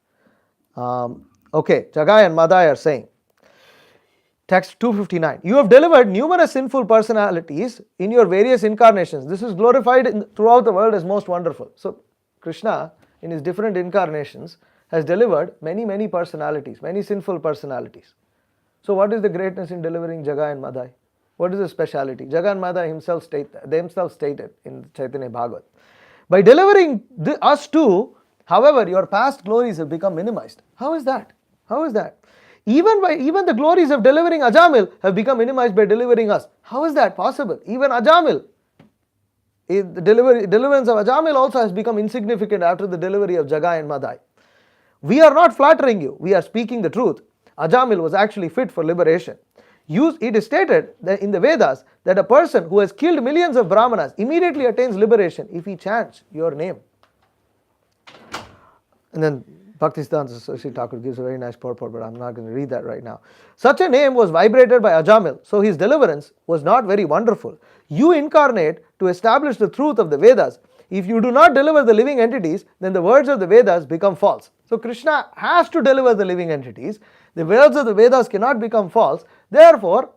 Okay, Jagai and Madhai are saying, text 259, you have delivered numerous sinful personalities in your various incarnations. This is glorified throughout the world as most wonderful. So, Krishna, in his different incarnations, has delivered many personalities, many sinful personalities. So, what is the greatness in delivering Jagai and Madhai? What is the speciality? Jagai and Madhai themselves stated in Chaitanya Bhagavat. By delivering us too, however, your past glories have become minimized. How is that? How is that? Even the glories of delivering Ajamil have become minimized by delivering us. How is that possible? Even Ajamil, the deliverance of Ajamil also has become insignificant after the delivery of Jagai and Madhai. We are not flattering you. We are speaking the truth. Ajamil was actually fit for liberation. It is stated that in the Vedas that a person who has killed millions of Brahmanas immediately attains liberation if he chants your name. And then Bhaktisiddhanta Saraswati Thakur gives a very nice purport, but I'm not going to read that right now. Such a name was vibrated by Ajamil, so his deliverance was not very wonderful. You incarnate to establish the truth of the Vedas. If you do not deliver the living entities, then the words of the Vedas become false. So Krishna has to deliver the living entities. The words of the Vedas cannot become false. Therefore,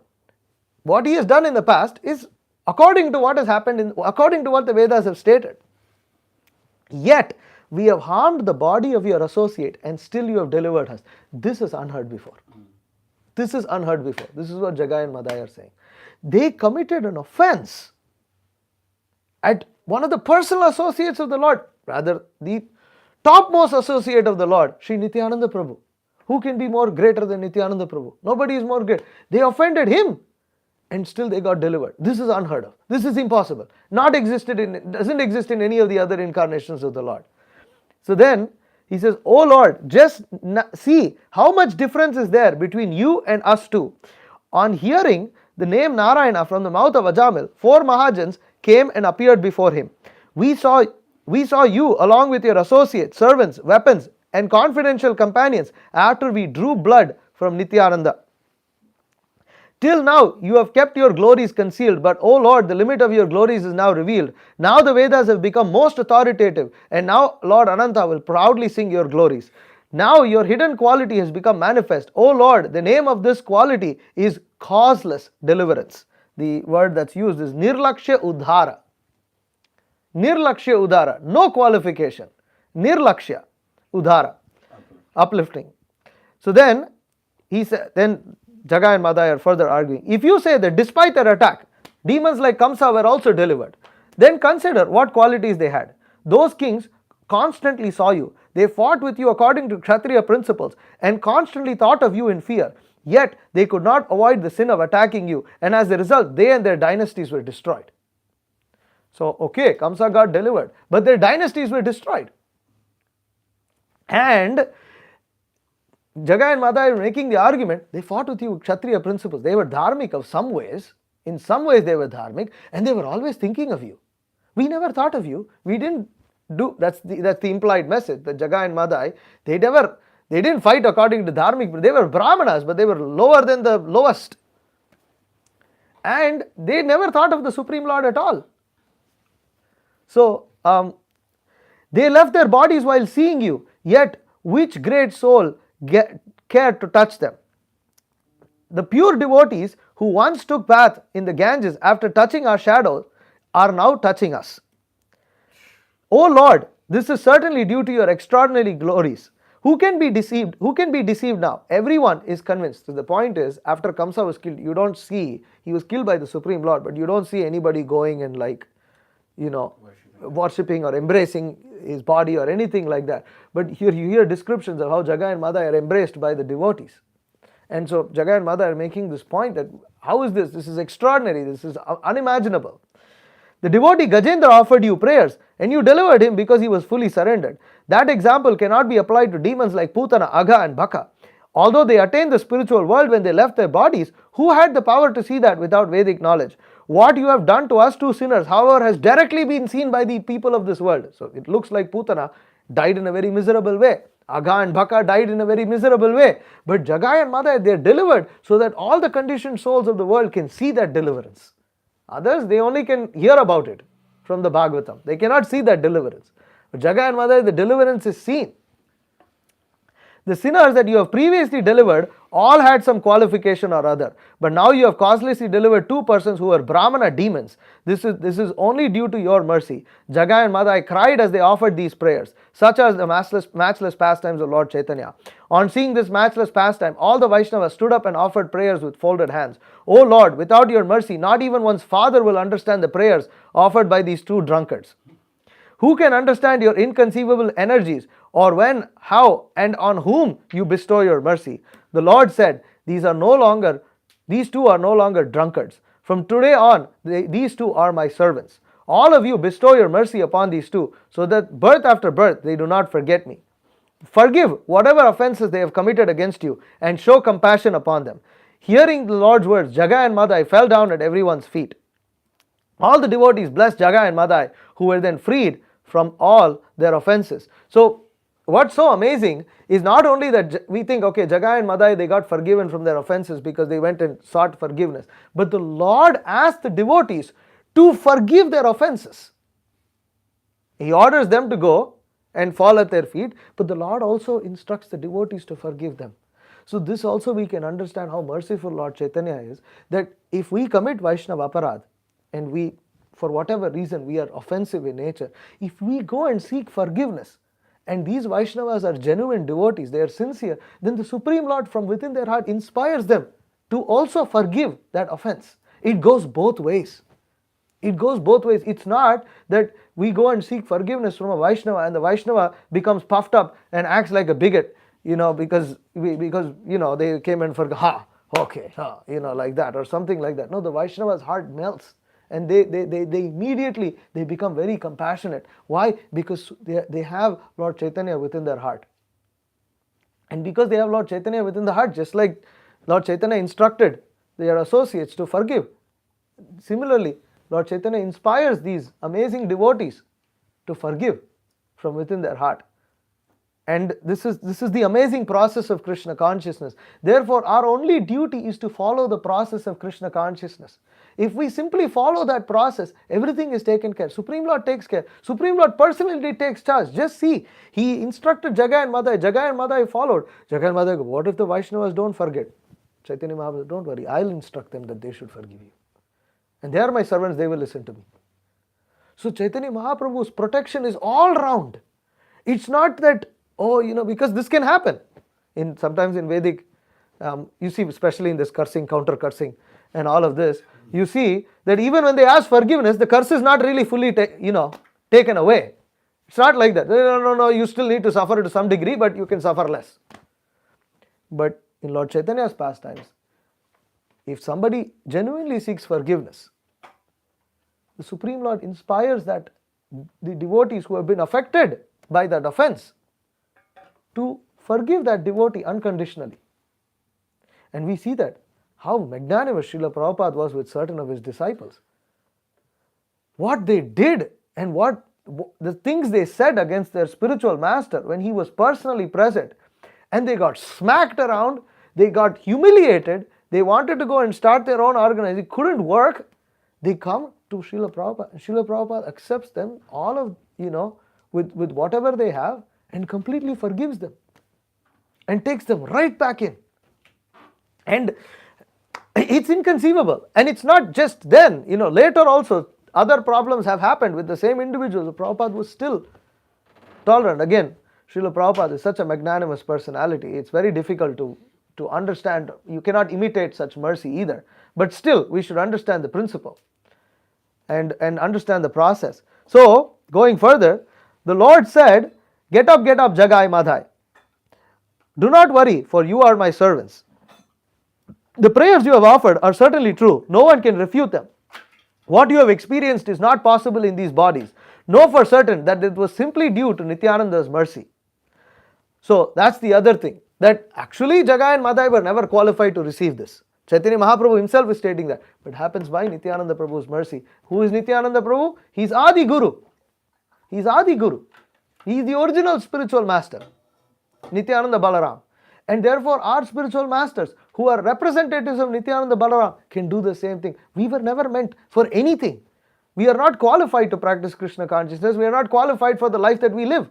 what he has done in the past is according to what has happened, according to what the Vedas have stated. Yet, we have harmed the body of your associate and still you have delivered us. This is unheard before. This is unheard before. This is what Jagai and Madhai are saying. They committed an offense at one of the personal associates of the Lord, rather the topmost associate of the Lord, Sri Nityananda Prabhu. Who can be more greater than Nityananda Prabhu? Nobody is more great. They offended him and still they got delivered. This is unheard of. This is impossible. Doesn't exist in any of the other incarnations of the Lord. So then he says, oh Lord, just see how much difference is there between you and us too. On hearing the name Narayana from the mouth of Ajamil, 4 Mahajans came and appeared before him. We saw you along with your associates, servants, weapons and confidential companions after we drew blood from Nityananda. Till now you have kept your glories concealed, but O Lord, the limit of your glories is now revealed. Now the Vedas have become most authoritative, and now Lord Ananta will proudly sing your glories. Now your hidden quality has become manifest. O Lord, the name of this quality is causeless deliverance. The word that's used is Nirlakshya Udhara. Nirlakshya Udhara, no qualification. Nirlakshya Udhara, uplifting. So then he said, then Jagai and Madhai are further arguing. If you say that despite their attack, demons like Kamsa were also delivered, then consider what qualities they had. Those kings constantly saw you. They fought with you according to Kshatriya principles and constantly thought of you in fear. Yet they could not avoid the sin of attacking you, and as a result, they and their dynasties were destroyed. So, okay, Kamsa got delivered, but their dynasties were destroyed. And Jagai and Madhai are making the argument, they fought with you Kshatriya principles. They were dharmic of some ways. In some ways they were dharmic, and they were always thinking of you. We never thought of you. We didn't do, that's the implied message, that Jagai and Madhai, they didn't fight according to dharmic, they were Brahmanas, but they were lower than the lowest. And they never thought of the Supreme Lord at all. So, they left their bodies while seeing you, yet which great soul cared to touch them? The pure devotees who once took bath in the Ganges after touching our shadows are now touching us. O Lord, this is certainly due to your extraordinary glories. Who can be deceived? Who can be deceived now? Everyone is convinced. So the point is, after Kamsa was killed, you don't see, he was killed by the Supreme Lord, but you don't see anybody going and worshipping or embracing his body or anything like that. But here you hear descriptions of how Jagai and Madai are embraced by the devotees. And so Jagai and Madai are making this point that how is this? This is extraordinary. This is unimaginable. The devotee Gajendra offered you prayers and you delivered him because he was fully surrendered. That example cannot be applied to demons like Putana, Agha and Bhaka. Although they attained the spiritual world when they left their bodies, who had the power to see that without Vedic knowledge? What you have done to us two sinners, however, has directly been seen by the people of this world. So it looks like Putana died in a very miserable way. Agha and Bhaka died in a very miserable way. But Jagai and Madai, they are delivered so that all the conditioned souls of the world can see that deliverance. Others, they only can hear about it from the Bhagavatam. They cannot see that deliverance. But Jagai and Madai, the deliverance is seen. The sinners that you have previously delivered all had some qualification or other, but now you have causelessly delivered two persons who were Brahmana demons. This is only due to your mercy. Jagai and Madai cried as they offered these prayers, such as the matchless pastimes of Lord Chaitanya. On seeing this matchless pastime, all the Vaishnavas stood up and offered prayers with folded hands. O Lord, without your mercy, not even one's father will understand the prayers offered by these two drunkards. Who can understand your inconceivable energies, or when, how, and on whom you bestow your mercy? The Lord said, these two are no longer drunkards. From today on, these two are my servants. All of you bestow your mercy upon these two, so that birth after birth they do not forget me. Forgive whatever offenses they have committed against you, and show compassion upon them. Hearing the Lord's words, Jagai and Madai fell down at everyone's feet. All the devotees blessed Jagai and Madai, who were then freed from all their offenses. So, what's so amazing is not only that we think, okay, Jagai and Madai, they got forgiven from their offenses because they went and sought forgiveness. But the Lord asked the devotees to forgive their offenses. He orders them to go and fall at their feet, but the Lord also instructs the devotees to forgive them. So this also we can understand how merciful Lord Chaitanya is, that if we commit Vaishnava aparadh and we, for whatever reason, we are offensive in nature, if we go and seek forgiveness, and these Vaishnavas are genuine devotees, they are sincere, then the Supreme Lord from within their heart inspires them to also forgive that offense. It goes both ways. It goes both ways. It's not that we go and seek forgiveness from a Vaishnava and the Vaishnava becomes puffed up and acts like a bigot, because they came and forgot, like that or something like that. No, the Vaishnava's heart melts. And they immediately, they become very compassionate. Why? Because they have Lord Chaitanya within their heart. And because they have Lord Chaitanya within the heart, just like Lord Chaitanya instructed their associates to forgive, similarly, Lord Chaitanya inspires these amazing devotees to forgive from within their heart. And this is the amazing process of Krishna consciousness. Therefore, our only duty is to follow the process of Krishna consciousness. If we simply follow that process, everything is taken care. Supreme Lord takes care. Supreme Lord personally takes charge. Just see, he instructed Jagai and Madai. Jagai and Madai followed. Jagai and Madai go, what if the Vaishnavas don't forget? Chaitanya Mahaprabhu, don't worry, I'll instruct them that they should forgive you. And they are my servants, they will listen to me. So Chaitanya Mahaprabhu's protection is all round. It's not that, because this can happen. Sometimes in Vedic, you see, especially in this cursing, counter cursing, and all of this, you see that even when they ask forgiveness, the curse is not really fully taken away. It's not like that. No, you still need to suffer to some degree, but you can suffer less. But in Lord Chaitanya's pastimes, if somebody genuinely seeks forgiveness, the Supreme Lord inspires that the devotees who have been affected by that offense to forgive that devotee unconditionally. And we see that how magnanimous Srila Prabhupada was with certain of his disciples. What they did and what the things they said against their spiritual master when he was personally present, and they got smacked around, they got humiliated, they wanted to go and start their own organization, it couldn't work. They come to Srila Prabhupada. Srila Prabhupada accepts them, all of, with whatever they have, and completely forgives them and takes them right back in. And it's inconceivable. And it's not just then, later also other problems have happened with the same individuals. Prabhupada was still tolerant. Again, Srila Prabhupada is such a magnanimous personality. It's very difficult to understand. You cannot imitate such mercy either. But still, we should understand the principle and understand the process. So, going further, the Lord said, get up, Jagai Madhai. Do not worry, for you are my servants. The prayers you have offered are certainly true. No one can refute them. What you have experienced is not possible in these bodies. Know for certain that it was simply due to Nityananda's mercy. So that's the other thing, that actually Jagai and Madhai were never qualified to receive this. Chaitanya Mahaprabhu himself is stating that. But it happens by Nityananda Prabhu's mercy. Who is Nityananda Prabhu? He is Adi Guru. He is Adi Guru. He is the original spiritual master, Nityananda Balaram. And therefore our spiritual masters, who are representatives of Nityananda Balaram, can do the same thing. We were never meant for anything. We are not qualified to practice Krishna consciousness. We are not qualified for the life that we live.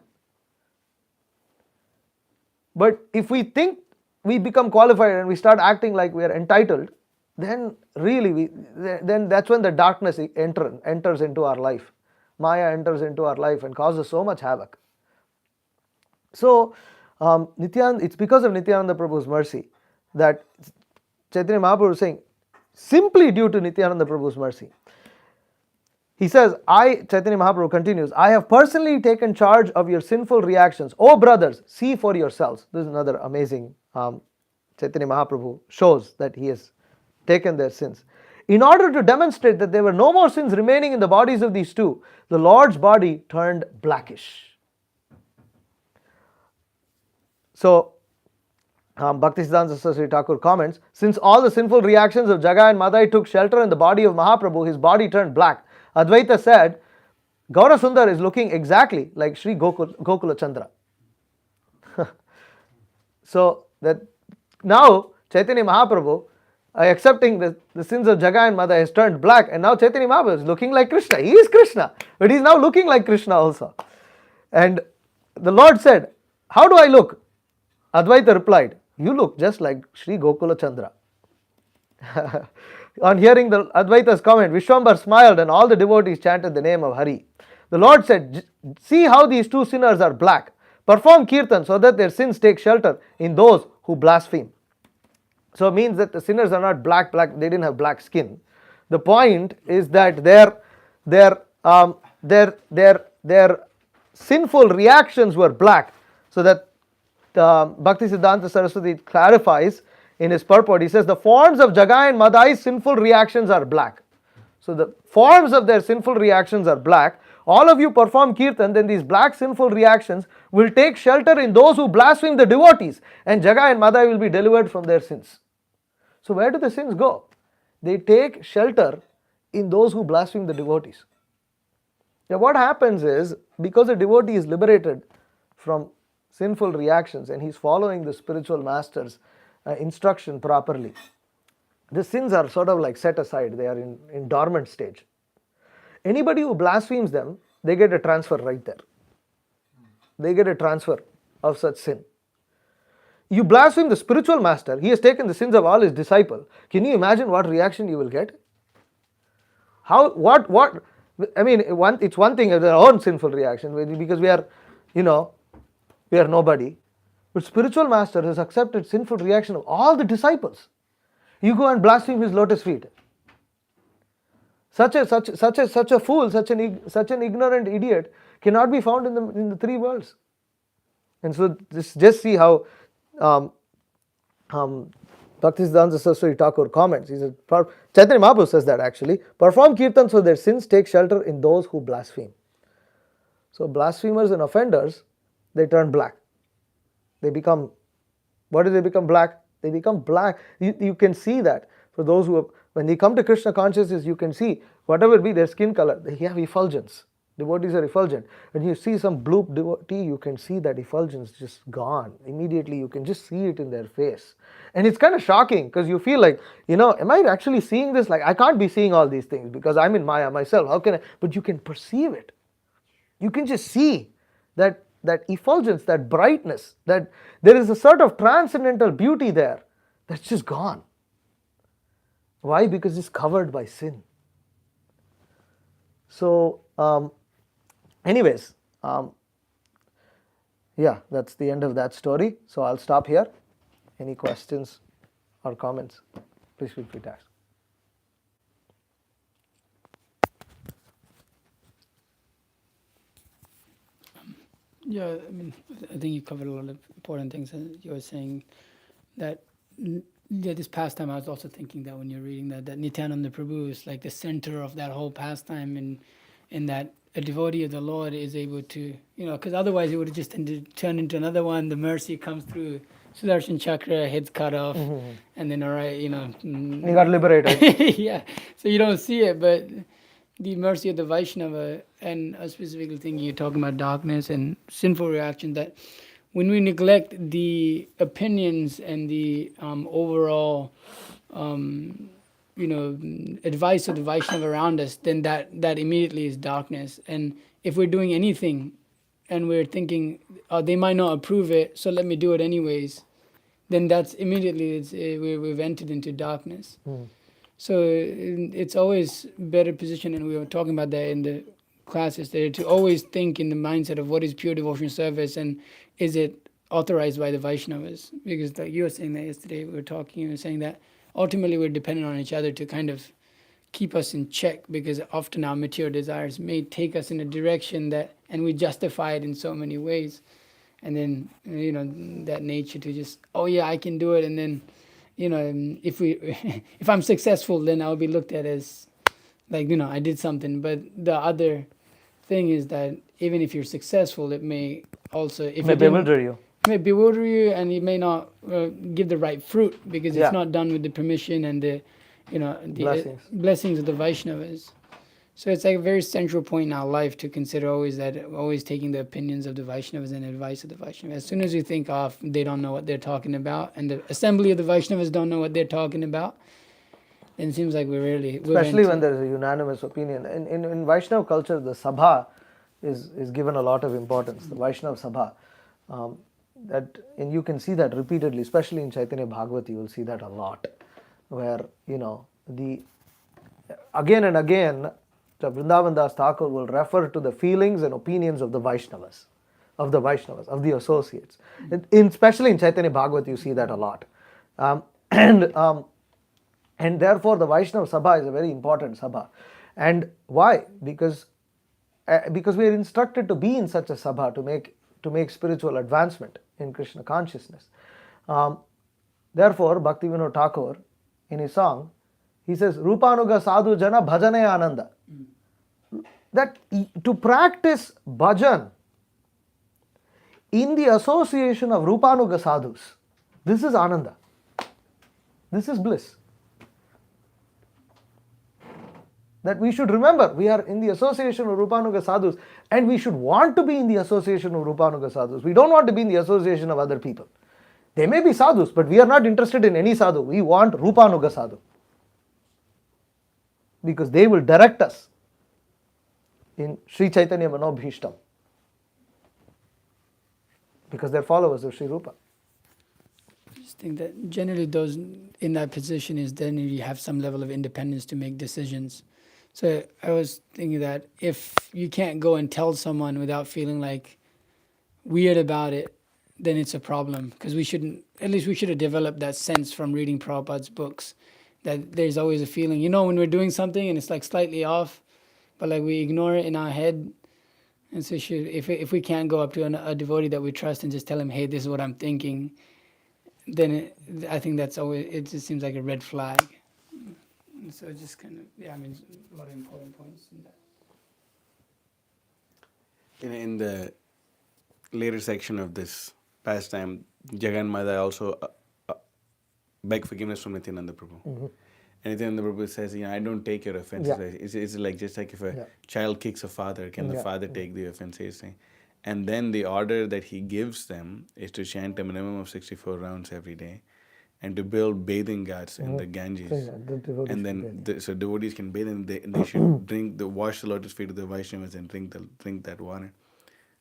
But if we think we become qualified and we start acting like we are entitled, then really then that's when the darkness enters into our life. Maya enters into our life and causes so much havoc. So it's because of Nityananda Prabhu's mercy that Chaitanya Mahaprabhu is saying, simply due to Nityananda Prabhu's mercy. He says, Chaitanya Mahaprabhu continues, I have personally taken charge of your sinful reactions. Oh brothers, see for yourselves. This is another amazing, Chaitanya Mahaprabhu shows that he has taken their sins. In order to demonstrate that there were no more sins remaining in the bodies of these two, the Lord's body turned blackish. So, Bhaktisiddhanta Saraswati Thakur comments, since all the sinful reactions of Jagai and Madhai took shelter in the body of Mahaprabhu, his body turned black. Advaita said, Gaura Sundar is looking exactly like Sri Gokula Chandra. So that now Chaitanya Mahaprabhu, accepting the sins of Jagai and Madhai, has turned black, and now Chaitanya Mahaprabhu is looking like Krishna. He is Krishna, but he is now looking like Krishna also. And the Lord said, how do I look? Advaita replied, you look just like Sri Gokula Chandra. On hearing the Advaita's comment, Vishwambar smiled and all the devotees chanted the name of Hari. The Lord said, see how these two sinners are black. Perform kirtan so that their sins take shelter in those who blaspheme. So it means that the sinners are not black, they didn't have black skin. The point is that their sinful reactions were black. So that Bhaktisiddhanta Saraswati clarifies in his purport. He says the forms of Jagai and Madhai's sinful reactions are black. So the forms of their sinful reactions are black. All of you perform kirtan, then these black sinful reactions will take shelter in those who blaspheme the devotees, and Jagai and Madhai will be delivered from their sins. So where do the sins go? They take shelter in those who blaspheme the devotees. Now what happens is, because a devotee is liberated from sinful reactions and he's following the spiritual master's instruction properly, the sins are sort of like set aside. They are in dormant stage. Anybody who blasphemes them, they get a transfer right there. They get a transfer of such sin. You blaspheme the spiritual master, he has taken the sins of all his disciples. Can you imagine what reaction you will get? I mean, it's one thing of their own sinful reaction, because we are nobody. But spiritual master has accepted sinful reaction of all the disciples. You go and blaspheme his lotus feet. Such a fool, such an ignorant idiot cannot be found in the three worlds. And so just see how Bhaktisiddhanta Saraswati Thakur comments. He says, Chaitanya Mahaprabhu says that actually, perform kirtan so their sins take shelter in those who blaspheme. So blasphemers and offenders, they turn black. They become, what do they become black? They become black. You can see that for those who have, when they come to Krishna consciousness, you can see whatever be their skin color, they have effulgence. Devotees are effulgent. When you see some bloop devotee, you can see that effulgence just gone. Immediately you can just see it in their face. And it's kind of shocking because you feel like, am I actually seeing this? Like, I can't be seeing all these things because I'm in Maya myself. How can I? But you can perceive it. You can just see that effulgence, that brightness, that there is a sort of transcendental beauty there that's just gone. Why? Because it's covered by sin. So, anyways, yeah, that's the end of that story. So I'll stop here. Any questions or comments? Please feel free to ask. Yeah, I mean, I think you covered a lot of important things. You were saying that, this pastime, I was also thinking that when you're reading that Nityananda Prabhu is like the center of that whole pastime, and that a devotee of the Lord is able to, because otherwise it would have just turned into another one. The mercy comes through, Sudarshan Chakra, head's cut off, and then, all right, He got liberated. yeah, so you don't see it, but the mercy of the Vaishnava, and specifically thinking you're talking about darkness and sinful reaction, that when we neglect the opinions and the overall, advice of the Vaishnava around us, then that immediately is darkness. And if we're doing anything and we're thinking, they might not approve it, so let me do it anyways, then that's immediately, we've entered into darkness. So it's always better position, and we were talking about that in the classes there, to always think in the mindset of what is pure devotional service and is it authorized by the Vaishnavas. Because like you were saying that yesterday, we were talking, you were saying that ultimately we're dependent on each other to kind of keep us in check, because often our material desires may take us in a direction that, and we justify it in so many ways. And then, that nature to just, oh yeah, I can do it, and then, if I'm successful, then I'll be looked at as like, I did something. But the other thing is that even if you're successful, it may also, if it may bewilder you. It may bewilder you, and it may not give the right fruit, because it's not done with the permission and the blessings of the Vaishnavas. So it's like a very central point in our life to consider always taking the opinions of the Vaishnavas and advice of the Vaishnavas. As soon as you think of they don't know what they're talking about, and the assembly of the Vaishnavas don't know what they're talking about, then it seems like especially when there is a unanimous opinion. In Vaishnava culture, the sabha is given a lot of importance. The Vaishnava sabha, and you can see that repeatedly, especially in Chaitanya Bhagavata, you will see that a lot, where again and again, Vrindavan Das Thakur will refer to the feelings and opinions of the Vaishnavas, of the associates. Especially in Chaitanya Bhagavata, you see that a lot. And therefore, the Vaishnava Sabha is a very important Sabha. And why? Because we are instructed to be in such a Sabha to make spiritual advancement in Krishna consciousness. Therefore, Bhaktivinoda Thakur, in his song, he says, Rupanuga sadhu jana bhajane ananda. That to practice bhajan in the association of Rupanuga sadhus, this is ananda. This is bliss. That we should remember, we are in the association of Rupanuga sadhus, and we should want to be in the association of Rupanuga sadhus. We don't want to be in the association of other people. They may be sadhus, but we are not interested in any sadhu. We want Rupanuga sadhu, because they will direct us in Sri Chaitanya Manobhishtam, because they're followers of Sri Rupa. I just think that generally those in that position is then you have some level of independence to make decisions. So I was thinking that if you can't go and tell someone without feeling like weird about it, then it's a problem, because we should have developed that sense from reading Prabhupada's books, that there's always a feeling, when we're doing something and it's like slightly off, but like we ignore it in our head. And so if we can't go up to a devotee that we trust and just tell him, hey, this is what I'm thinking, then I think that's always, it just seems like a red flag. And so just kind of, a lot of important points in that. In the later section of this pastime, Jagan Mada also begged forgiveness from Nityananda Prabhu. Anything the Prabhu says, I don't take your offenses. Yeah. It's like just like if a Yeah. child kicks a father, can the Yeah. father take the offense? He's saying. And then the order that he gives them is to chant a minimum of 64 rounds every day, and to build bathing ghats in the Ganges. Yeah, the devotees And can then so devotees can bathe, and they should wash the lotus feet of the Vaishnavas and drink that water.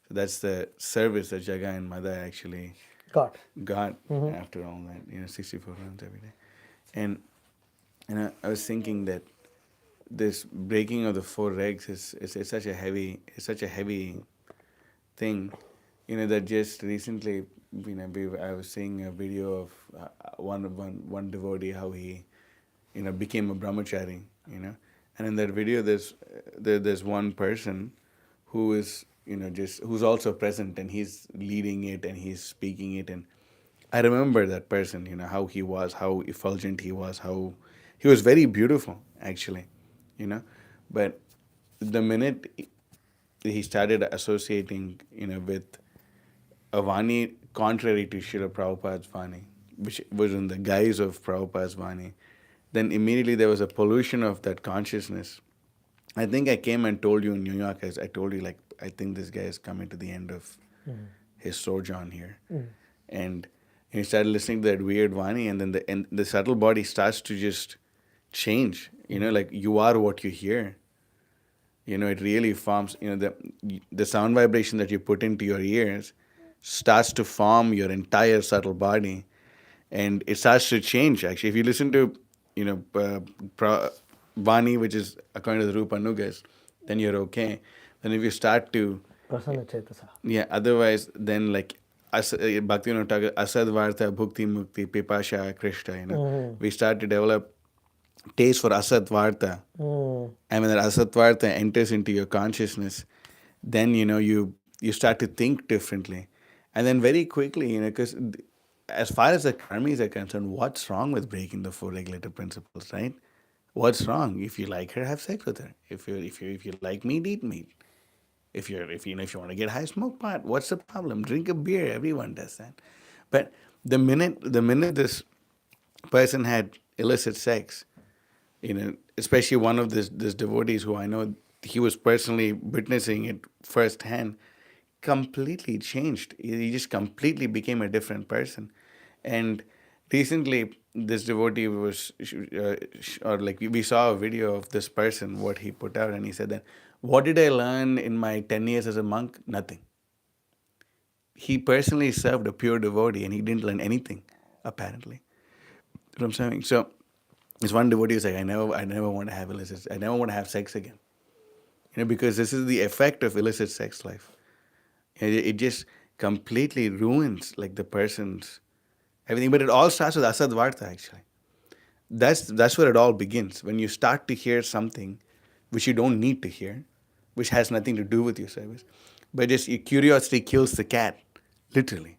So that's the service that Jaga and Mada actually got. got after all that, 64 rounds every day. And I was thinking that this breaking of the four regs is such a heavy thing, that just recently, I was seeing a video of one devotee, how he, became a brahmachari, and in that video there's one person who is, who's also present, and he's leading it and he's speaking it, and I remember that person, how he was, how effulgent he was, how he was very beautiful actually, but the minute he started associating, with a Vani contrary to Srila Prabhupada's Vani, which was in the guise of Prabhupada's Vani, then immediately there was a pollution of that consciousness. I think I came and told you in New York, as I told you, like, I think this guy is coming to the end of his sojourn here. And he started listening to that weird Vani, and then the subtle body starts to just change. Like, you are what you hear. It really forms, the sound vibration that you put into your ears starts to form your entire subtle body, and it starts to change. Actually, if you listen to, Vani, which is according to the Rupa Nugas, then you're okay. Then if you start to, Prasanna Chetasa. yeah, otherwise, then like Bhakti Thakur, Asad Vartha, Bhukti Mukti, Pipasha, Krishna, we start to develop taste for Asat Varta. And when that Asat Varta enters into your consciousness, then, you start to think differently. And then very quickly, because as far as the karmis are concerned, what's wrong with breaking the four regulative principles, right? What's wrong? If you like her, have sex with her. If you like meat, eat meat. If you want to get high, smoke pot. What's the problem? Drink a beer. Everyone does that. But the minute this person had illicit sex, especially one of this devotees who I know, he was personally witnessing it firsthand, completely changed. He just completely became a different person. And recently, this devotee was, we saw a video of this person, what he put out, and he said that, what did I learn in my 10 years as a monk? Nothing. He personally served a pure devotee, and he didn't learn anything, apparently. You know what I'm saying? So, this one devotee was like, I never want to have illicit, I never want to have sex again. Because this is the effect of illicit sex life. It just completely ruins, like, the person's everything. But it all starts with Asad Varta, actually. That's where it all begins. When you start to hear something which you don't need to hear, which has nothing to do with your service, but just your curiosity kills the cat, literally.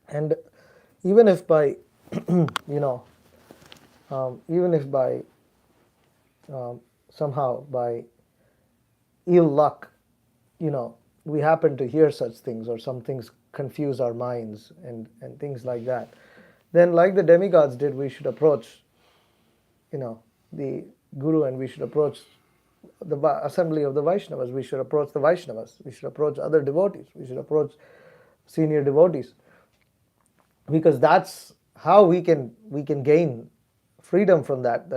And even if by, somehow by ill luck, we happen to hear such things, or some things confuse our minds and things like that, then like the demigods did, we should approach, the Guru, and we should approach the assembly of the Vaishnavas, we should approach the Vaishnavas, we should approach other devotees, we should approach senior devotees, because that's how we can gain freedom from that.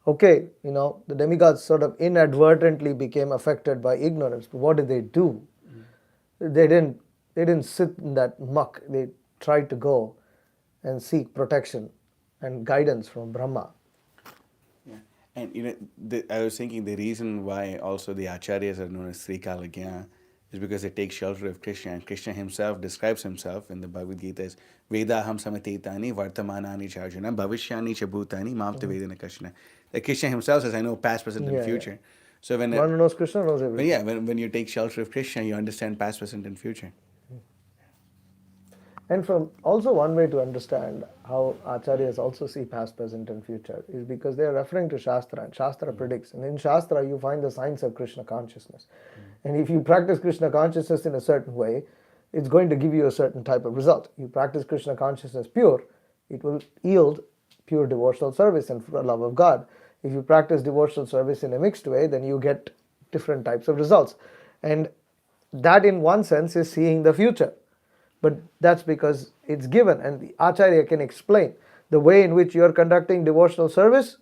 Okay, the demigods sort of inadvertently became affected by ignorance, but what did they do? They didn't sit in that muck. They tried to go and seek protection and guidance from Brahma. Yeah. And I was thinking the reason why also the acharyas are known as Sri Kalagya is because they take shelter of Krishna, and Krishna himself describes himself in the Bhagavad Gita as Vedaham samatitani vartamanani charjuna bhavishyani cha bhutani mamta vedana kashna. Like Krishna himself says, I know past, present, and future. So when one who knows Krishna knows everything. Yeah, when you take shelter of Krishna, you understand past, present, and future. And from also one way to understand how acharyas also see past, present, and future is because they are referring to Shastra, and Shastra predicts. And in Shastra, you find the signs of Krishna consciousness. And if you practice Krishna consciousness in a certain way, it's going to give you a certain type of result. You practice Krishna consciousness pure, it will yield pure devotional service and for the love of God. If you practice devotional service in a mixed way, then you get different types of results. And that in one sense is seeing the future. But that's because it's given, and the Acharya can explain the way in which you are conducting devotional service.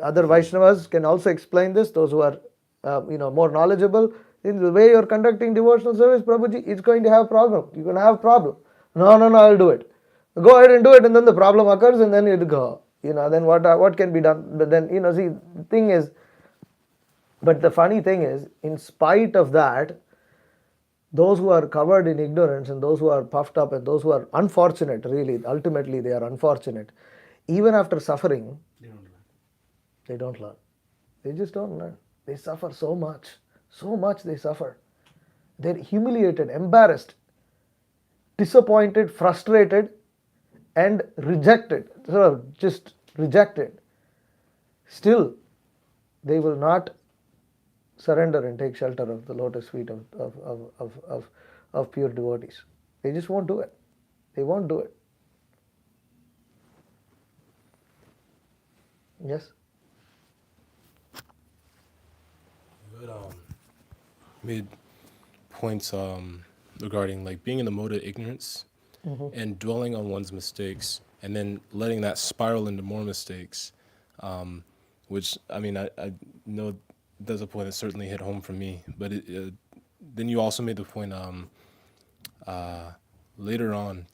Other Vaishnavas can also explain this, those who are more knowledgeable. In the way you are conducting devotional service, Prabhuji, it's going to have problem. You're going to have problem. No, I'll do it. Go ahead and do it, and then the problem occurs, and then you go. Then what can be done? But then, see, the thing is, but the funny thing is, in spite of that, those who are covered in ignorance and those who are puffed up and those who are unfortunate, really, ultimately they are unfortunate, even after suffering, they don't learn. They just don't learn. They suffer so much they suffer. They're humiliated, embarrassed, disappointed, frustrated, and rejected, sort of just rejected. Still, they will not surrender and take shelter of the lotus feet of pure devotees. They just won't do it. They won't do it. Yes? You had made points regarding like being in the mode of ignorance and dwelling on one's mistakes and then letting that spiral into more mistakes, which I mean I know there's a point that certainly hit home for me, but then you also made the point later on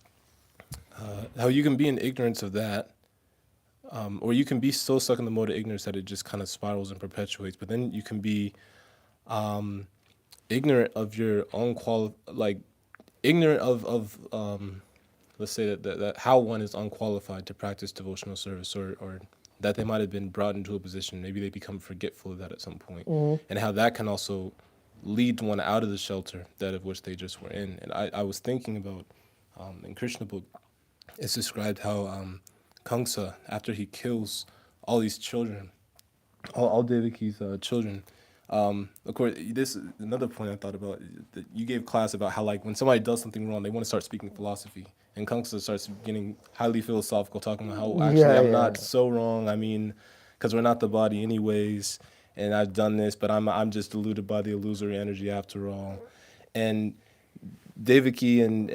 how you can be in ignorance of that, or you can be so stuck in the mode of ignorance that it just kind of spirals and perpetuates, but then you can be ignorant of your own ignorant of let's say that how one is unqualified to practice devotional service, or that they might have been brought into a position, maybe they become forgetful of that at some point, and how that can also lead one out of the shelter that of which they just were in. And I was thinking about, in Krishna book, it's described how Kamsa, after he kills all these children, all Devaki's children, of course, this is another point I thought about, that you gave class about how like when somebody does something wrong, they want to start speaking philosophy. And Kamsa starts getting highly philosophical, talking about how actually I'm not so wrong. I mean, because we're not the body anyways, and I've done this, but I'm just deluded by the illusory energy after all. And Devaki and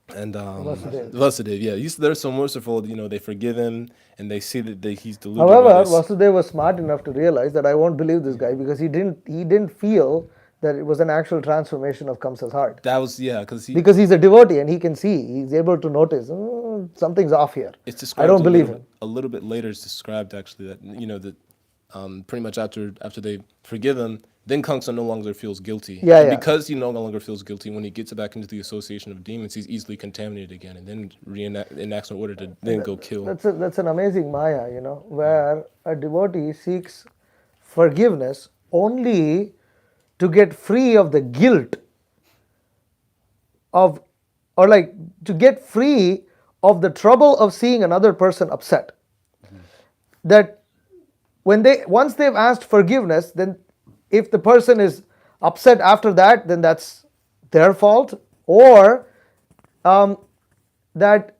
Vasudeva, they're so merciful. They forgive him and they see that he's deluded. However, Vasudeva was smart enough to realize that I won't believe this guy because he didn't feel that it was an actual transformation of Kamsa's heart. That was because he's a devotee and he can see, he's able to notice something's off here. It's described. I don't believe him. A little bit later, it's described actually that that pretty much after they forgive him, then Kamsa no longer feels guilty. Because he no longer feels guilty, when he gets back into the association of demons, he's easily contaminated again, and then enacts an order to then go kill. That's an amazing Maya, where a devotee seeks forgiveness only to get free of the guilt to get free of the trouble of seeing another person upset. That once they've asked forgiveness, then if the person is upset after that, then that's their fault, or that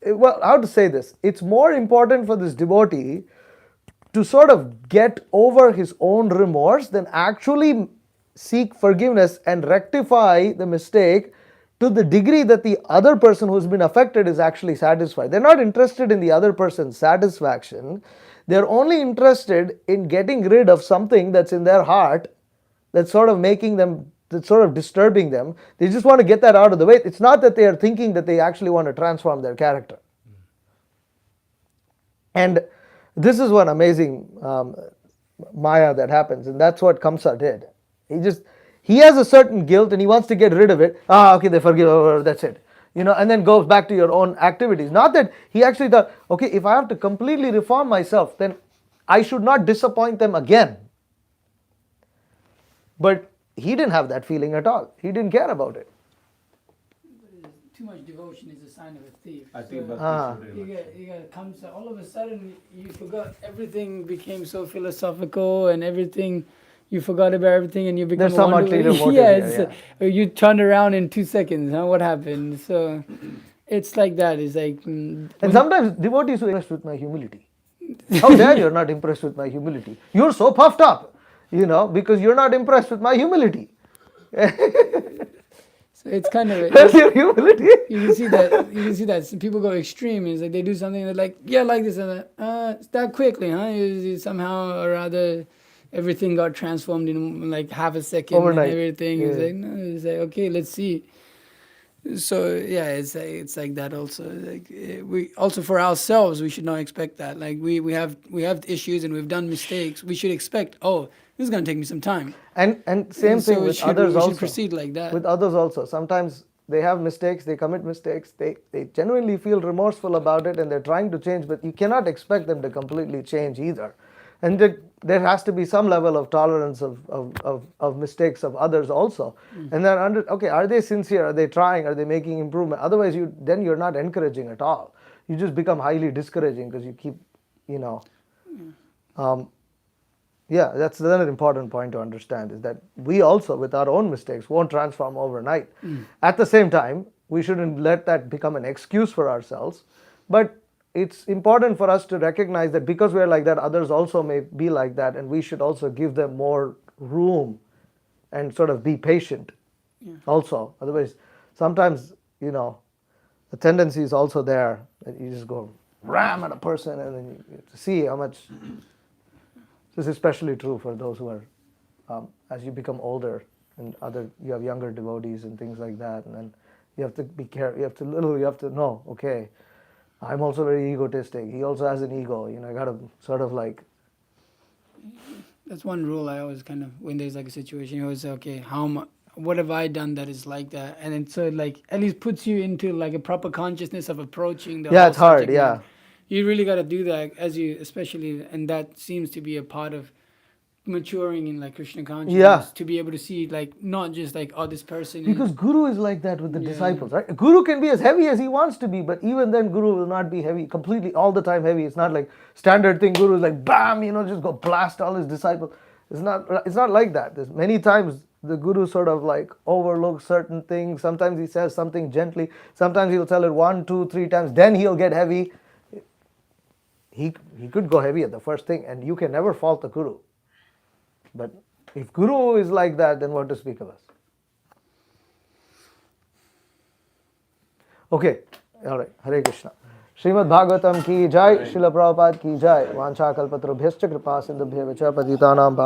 how to say this? It's more important for this devotee to sort of get over his own remorse than actually seek forgiveness and rectify the mistake to the degree that the other person who's been affected is actually satisfied. They're not interested in the other person's satisfaction. They're only interested in getting rid of something that's in their heart that's sort of that's sort of disturbing them. They just want to get that out of the way. It's not that they are thinking that they actually want to transform their character. And this is one amazing Maya that happens, and that's what Kamsa did. He has a certain guilt and he wants to get rid of it. Okay, they forgive, that's it. And then goes back to your own activities. Not that he actually thought, okay, if I have to completely reform myself, then I should not disappoint them again. But he didn't have that feeling at all. He didn't care about it. Too much devotion is a sign of a thief. I think You got comes all of a sudden you forgot everything, became so philosophical and everything. You forgot about everything and you became There's so much later motive. You turned around in 2 seconds. What happened? So it's like that. It's like and sometimes devotees were impressed with my humility. How dare you're not impressed with my humility? You're so puffed up, because you're not impressed with my humility. So it's kind of That's your humility. you can see that some people go extreme. It's like they do something, they're like, yeah, like this, and it's that quickly, huh? Somehow or other, everything got transformed in like half a second. Overnight. And everything. Yeah. It's like, no, it's like, okay, let's see. So yeah, it's like that also. Like we also, for ourselves, we should not expect that. Like we have issues and we've done mistakes. We should expect, oh, this is going to take me some time. And same And so thing we with should- others we should also. proceed like that. With others also. Sometimes they have mistakes, they commit mistakes, they genuinely feel remorseful about it and they're trying to change, but you cannot expect them to completely change either. And there has to be some level of tolerance of mistakes of others also. And then okay, are they sincere? Are they trying? Are they making improvement? Otherwise, you're not encouraging at all. You just become highly discouraging because you keep, yeah, that's another important point to understand, is that we also, with our own mistakes, won't transform overnight. At the same time, we shouldn't let that become an excuse for ourselves. But it's important for us to recognize that because we're like that, others also may be like that, and we should also give them more room and sort of be patient also. Otherwise, sometimes, the tendency is also there that you just go ram at a person and then you see how much. This is especially true for those who are, as you become older and you have younger devotees and things like that, and then you have to be careful. You have to know, okay, I'm also very egotistic. He also has an ego. I got to sort of like. That's one rule I always kind of, when there's like a situation, you always say, okay, what have I done that is like that? And then so like at least puts you into like a proper consciousness of approaching the whole It's hard, subject yeah. matter. You really got to do that especially, and that seems to be a part of maturing in like Krishna consciousness, Yeah. to be able to see like not just like, oh, this person Because is, Guru is like that with the disciples, right? Guru can be as heavy as he wants to be, but even then Guru will not be heavy, completely all the time heavy. It's not like standard thing. Guru is like, bam, just go blast all his disciples. It's not like that. There's many times the Guru sort of like overlooks certain things. Sometimes he says something gently. Sometimes he'll tell it 1, 2, 3 times. Then he'll get heavy. He could go heavy at the first thing, and you can never fault the Guru. But if Guru is like that, then what to speak of us? Okay, all right. Hare Krishna. Srimad Bhagavatam ki jai, Srila Prabhupada ki jai. Vancha kalpatarubhyascha kripa sindhubhya vacha patitanam bhava.